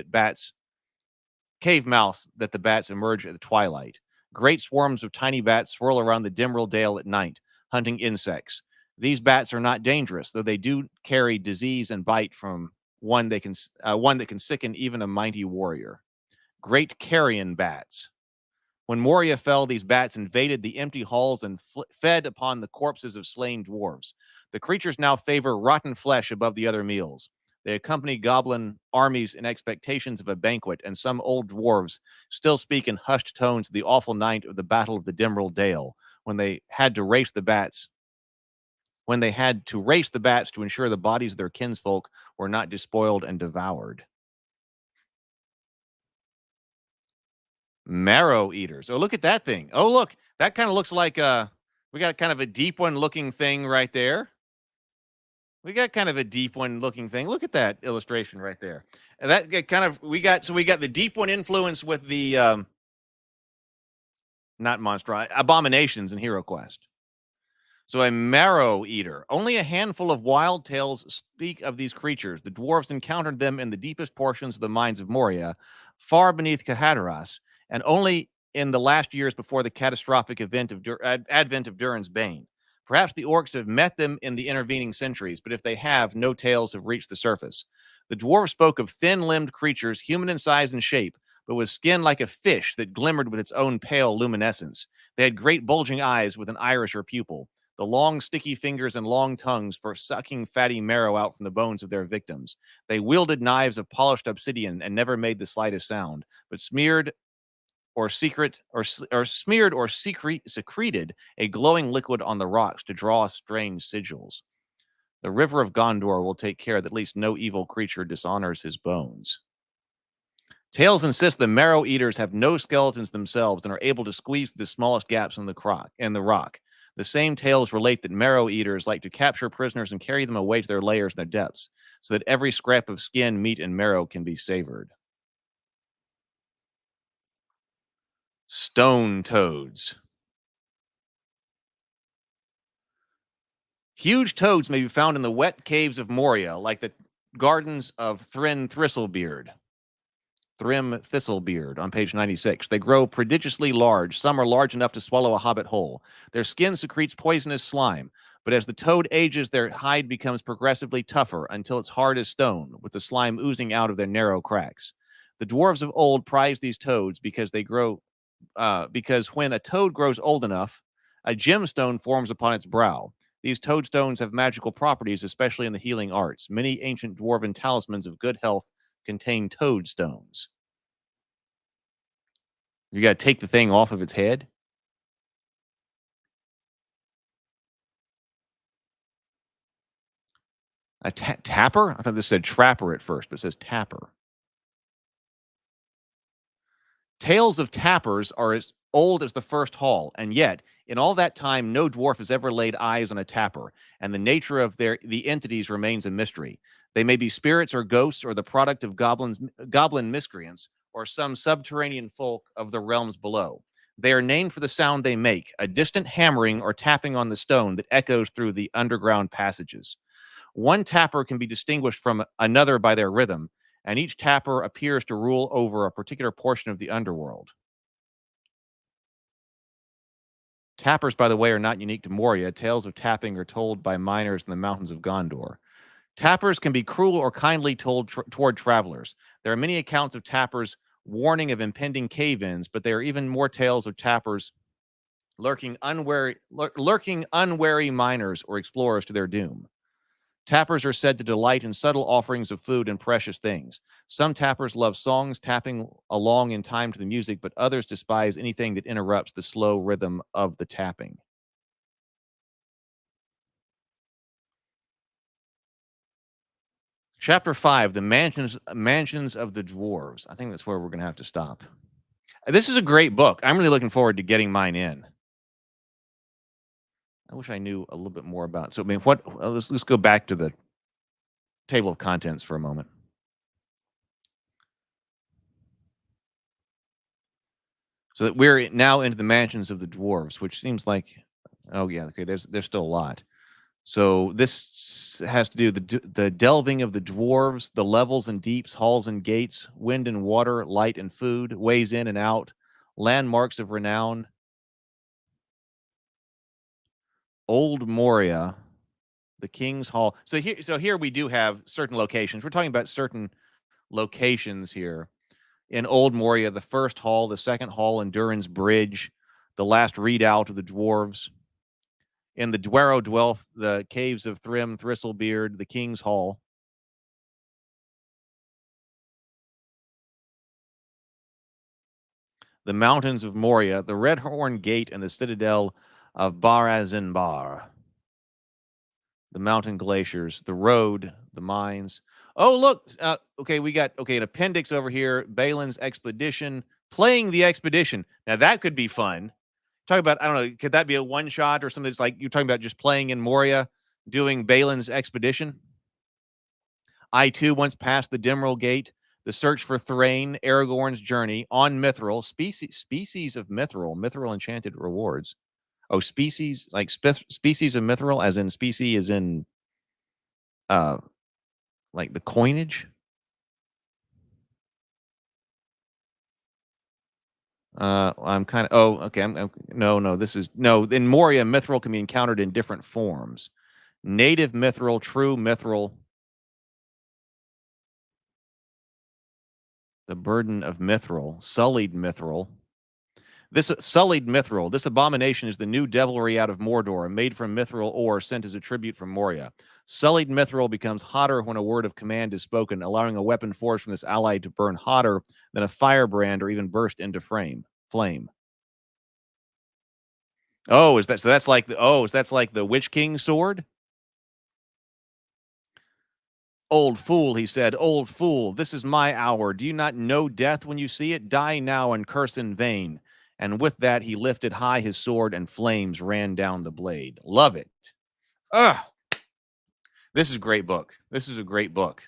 mouths that the bats emerge at the twilight. Great swarms of tiny bats swirl around the Dimril Dale at night, hunting insects. These bats are not dangerous, though they do carry disease and bite from one that can sicken even a mighty warrior. Great carrion bats. When Moria fell, these bats invaded the empty halls and fed upon the corpses of slain dwarves. The creatures now favor rotten flesh above the other meals. They accompany goblin armies in expectations of a banquet, and some old dwarves still speak in hushed tones of the awful night of the Battle of the Dimril Dale, when they had to race the bats to ensure the bodies of their kinsfolk were not despoiled and devoured. Marrow eaters. Oh, look at that thing. Oh, look. That kind of looks like we got kind of a deep one looking thing right there. We got kind of a deep one looking thing. Look at that illustration right there. And that kind of we got the deep one influence with the not monster abominations in Hero Quest. So a marrow eater. Only a handful of wild tales speak of these creatures. The dwarves encountered them in the deepest portions of the mines of Moria, far beneath Cahadaras, and only in the last years before the catastrophic event of advent of Durin's Bane. Perhaps the orcs have met them in the intervening centuries, but if they have, no tales have reached the surface. The dwarves spoke of thin-limbed creatures, human in size and shape, but with skin like a fish that glimmered with its own pale luminescence. They had great bulging eyes with an iris or pupil, the long, sticky fingers and long tongues for sucking fatty marrow out from the bones of their victims. They wielded knives of polished obsidian and never made the slightest sound, but smeared or secreted a glowing liquid on the rocks to draw strange sigils. The river of Gondor will take care that at least no evil creature dishonors his bones. Tales insist the marrow eaters have no skeletons themselves and are able to squeeze the smallest gaps in the rock. The same tales relate that marrow eaters like to capture prisoners and carry them away to their lairs in their depths, so that every scrap of skin, meat, and marrow can be savored. Stone toads. Huge toads may be found in the wet caves of Moria, like the gardens of Thrym Thistlebeard on page 96. They grow prodigiously large. Some are large enough to swallow a hobbit whole. Their skin secretes poisonous slime, but as the toad ages, their hide becomes progressively tougher until it's hard as stone, with the slime oozing out of their narrow cracks. The dwarves of old prized these toads because when a toad grows old enough, a gemstone forms upon its brow. These toadstones have magical properties, especially in the healing arts. Many ancient dwarven talismans of good health contain toadstones. You got to take the thing off of its head. A tapper? I thought this said trapper at first, but it says tapper. Tales of tappers are as old as the first hall, and yet, in all that time, no dwarf has ever laid eyes on a tapper, and the nature of the entities remains a mystery. They may be spirits or ghosts or the product of goblin miscreants or some subterranean folk of the realms below. They are named for the sound they make, a distant hammering or tapping on the stone that echoes through the underground passages. One tapper can be distinguished from another by their rhythm, and each tapper appears to rule over a particular portion of the underworld. Tappers, by the way, are not unique to Moria. Tales of tapping are told by miners in the mountains of Gondor. Tappers can be cruel or kindly told toward travelers. There are many accounts of tappers warning of impending cave-ins, but there are even more tales of tappers lurking unwary miners or explorers to their doom. Tappers are said to delight in subtle offerings of food and precious things. Some tappers love songs, tapping along in time to the music, but others despise anything that interrupts the slow rhythm of the tapping. Chapter 5, the mansions of the dwarves. I think that's where we're going to have to stop. This is a great book. I'm really looking forward to getting mine in. I wish I knew a little bit more about it. So, I mean, let's go back to the table of contents for a moment. So that we're now into the mansions of the dwarves, which seems like, oh yeah, okay, there's still a lot. So this has to do with the delving of the dwarves, the levels and deeps, halls and gates, wind and water, light and food, ways in and out, landmarks of renown, Old Moria, the King's Hall. So here we do have certain locations. We're talking about certain locations here. In Old Moria, the first hall, the second hall in Durin's Bridge, the last redoubt of the dwarves. In the Dwaro dwell the caves of Thrym Thistlebeard, the King's Hall. The mountains of Moria, the Redhorn Gate, and the citadel of Barazinbar. The mountain glaciers, the road, the mines. Oh, look. Okay, we got an appendix over here. Balin's expedition, playing the expedition. Now that could be fun. Talk about, I don't know, could that be a one shot or something that's like you're talking about just playing in Moria, doing Balin's expedition? I too once passed the Dimral Gate, the search for Thrain, Aragorn's journey on Mithril, species of Mithril enchanted rewards. Oh, species, like species of mithril, as in species, as in like the coinage. I'm kind of. Oh, okay. No. This is no. In Moria, mithril can be encountered in different forms: native mithril, true mithril, the burden of mithril, sullied mithril. This sullied mithril, this abomination is the new devilry out of Mordor, made from mithril ore sent as a tribute from Moria. Sullied mithril becomes hotter when a word of command is spoken, allowing a weapon forged from this ally to burn hotter than a firebrand or even burst into flame. Oh, is that so? That's like the Witch King's sword. Old fool, he said, old fool, this is my hour. Do you not know death when you see it? Die now and curse in vain. And with that, he lifted high his sword, and flames ran down the blade. Love it. Ugh. This is a great book. This is a great book.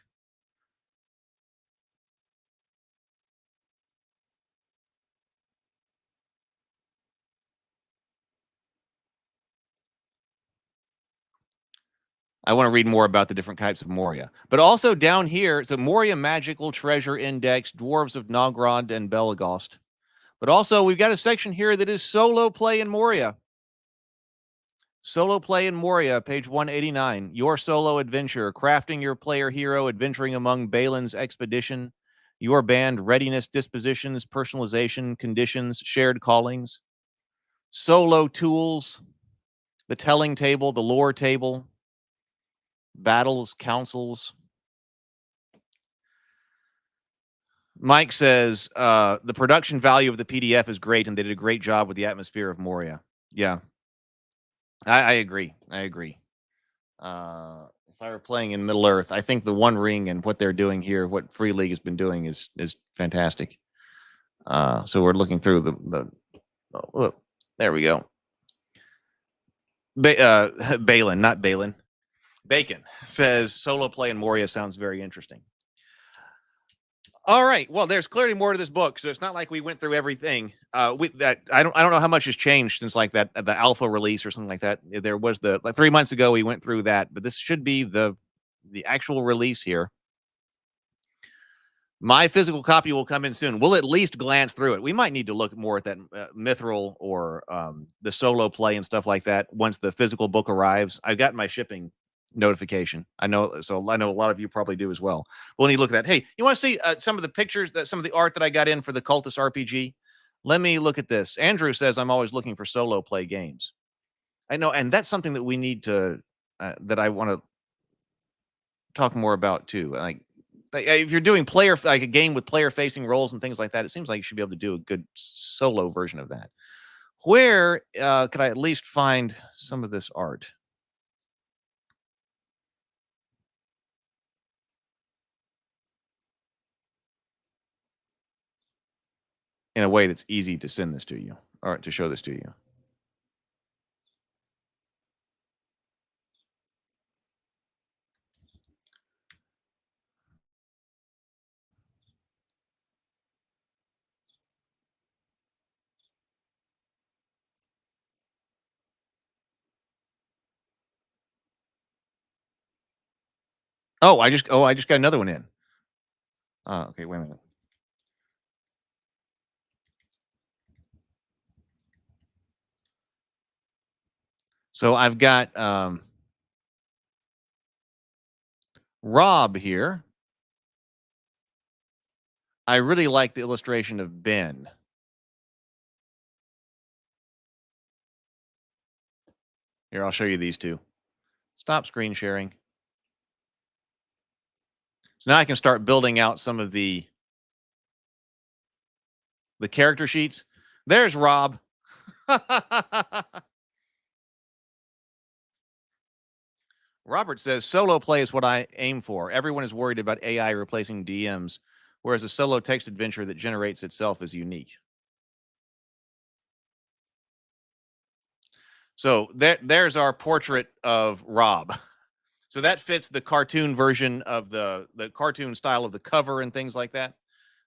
I want to read more about the different types of Moria. But also down here, it's a Moria Magical Treasure Index, Dwarves of Nogrod and Belagost. But also, we've got a section here that is solo play in Moria. Solo play in Moria, page 189. Your solo adventure, crafting your player hero, adventuring among Balin's expedition. Your band, readiness, dispositions, personalization, conditions, shared callings. Solo tools, the telling table, the lore table, battles, councils. Mike says the production value of the PDF is great, and they did a great job with the atmosphere of Moria. Yeah, I agree. I agree. If I were playing in Middle Earth, I think the One Ring and what they're doing here, what Free League has been doing, is fantastic. So we're looking through the there we go. Balin, not Balin. Bacon says solo play in Moria sounds very interesting. All right. Well, there's clearly more to this book, so it's not like we went through everything. With that, I don't know how much has changed since like that the alpha release or something like that. There was like 3 months ago we went through that, but this should be the actual release here. My physical copy will come in soon. We'll at least glance through it. We might need to look more at that mithril or the solo play and stuff like that once the physical book arrives. I've got my shipping notification. I know a lot of you probably do as well. We'll need to look at that. Hey, you want to see some of the pictures, some of the art that I got in for the Cultist RPG? Let me look at this. Andrew says I'm always looking for solo play games. I know, and that's something that we need to that I want to talk more about too. Like if you're doing like a game with player facing roles and things like that, it seems like you should be able to do a good solo version of that. Where could I at least find some of this art? In a way that's easy to send this to you or to show this to you. I just got another one in. Okay, wait a minute. So I've got Rob here. I really like the illustration of Ben. Here, I'll show you these two. Stop screen sharing. So now I can start building out some of the character sheets. There's Rob. Robert says solo play is what I aim for. Everyone is worried about AI replacing DMs, whereas a solo text adventure that generates itself is unique. So there's our portrait of Rob. So that fits the cartoon version of the cartoon style of the cover and things like that.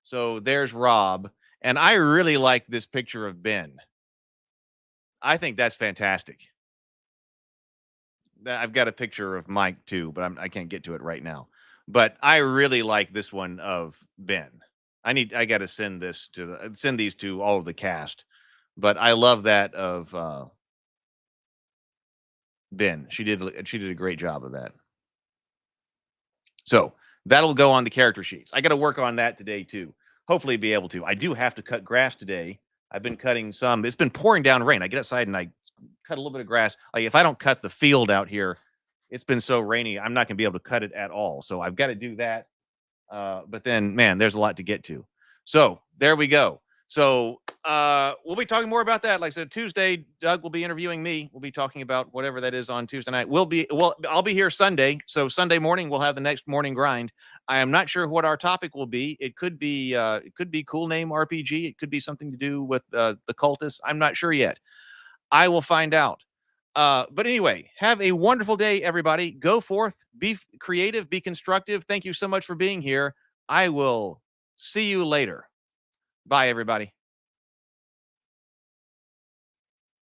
So there's Rob. And I really like this picture of Ben. I think that's fantastic. I've got a picture of Mike too, but I can't get to it right now. But I really like this one of Ben. I got to send these to all of the cast. But I love that of Ben. She did a great job of that. So that'll go on the character sheets. I got to work on that today too. Hopefully be able to. I do have to cut grass today. I've been cutting some. It's been pouring down rain. I get outside and I cut a little bit of grass. Like if I don't cut the field out here, it's been so rainy, I'm not going to be able to cut it at all. So I've got to do that. But then, man, there's a lot to get to. So there we go. So we'll be talking more about that. Like I said, Tuesday, Doug will be interviewing me. We'll be talking about whatever that is on Tuesday night. I'll be here Sunday. So Sunday morning, we'll have the next morning grind. I am not sure what our topic will be. It could be Cool Name RPG. It could be something to do with the cultists. I'm not sure yet. I will find out. But anyway, have a wonderful day, everybody. Go forth, be creative, be constructive. Thank you so much for being here. I will see you later. Bye, everybody.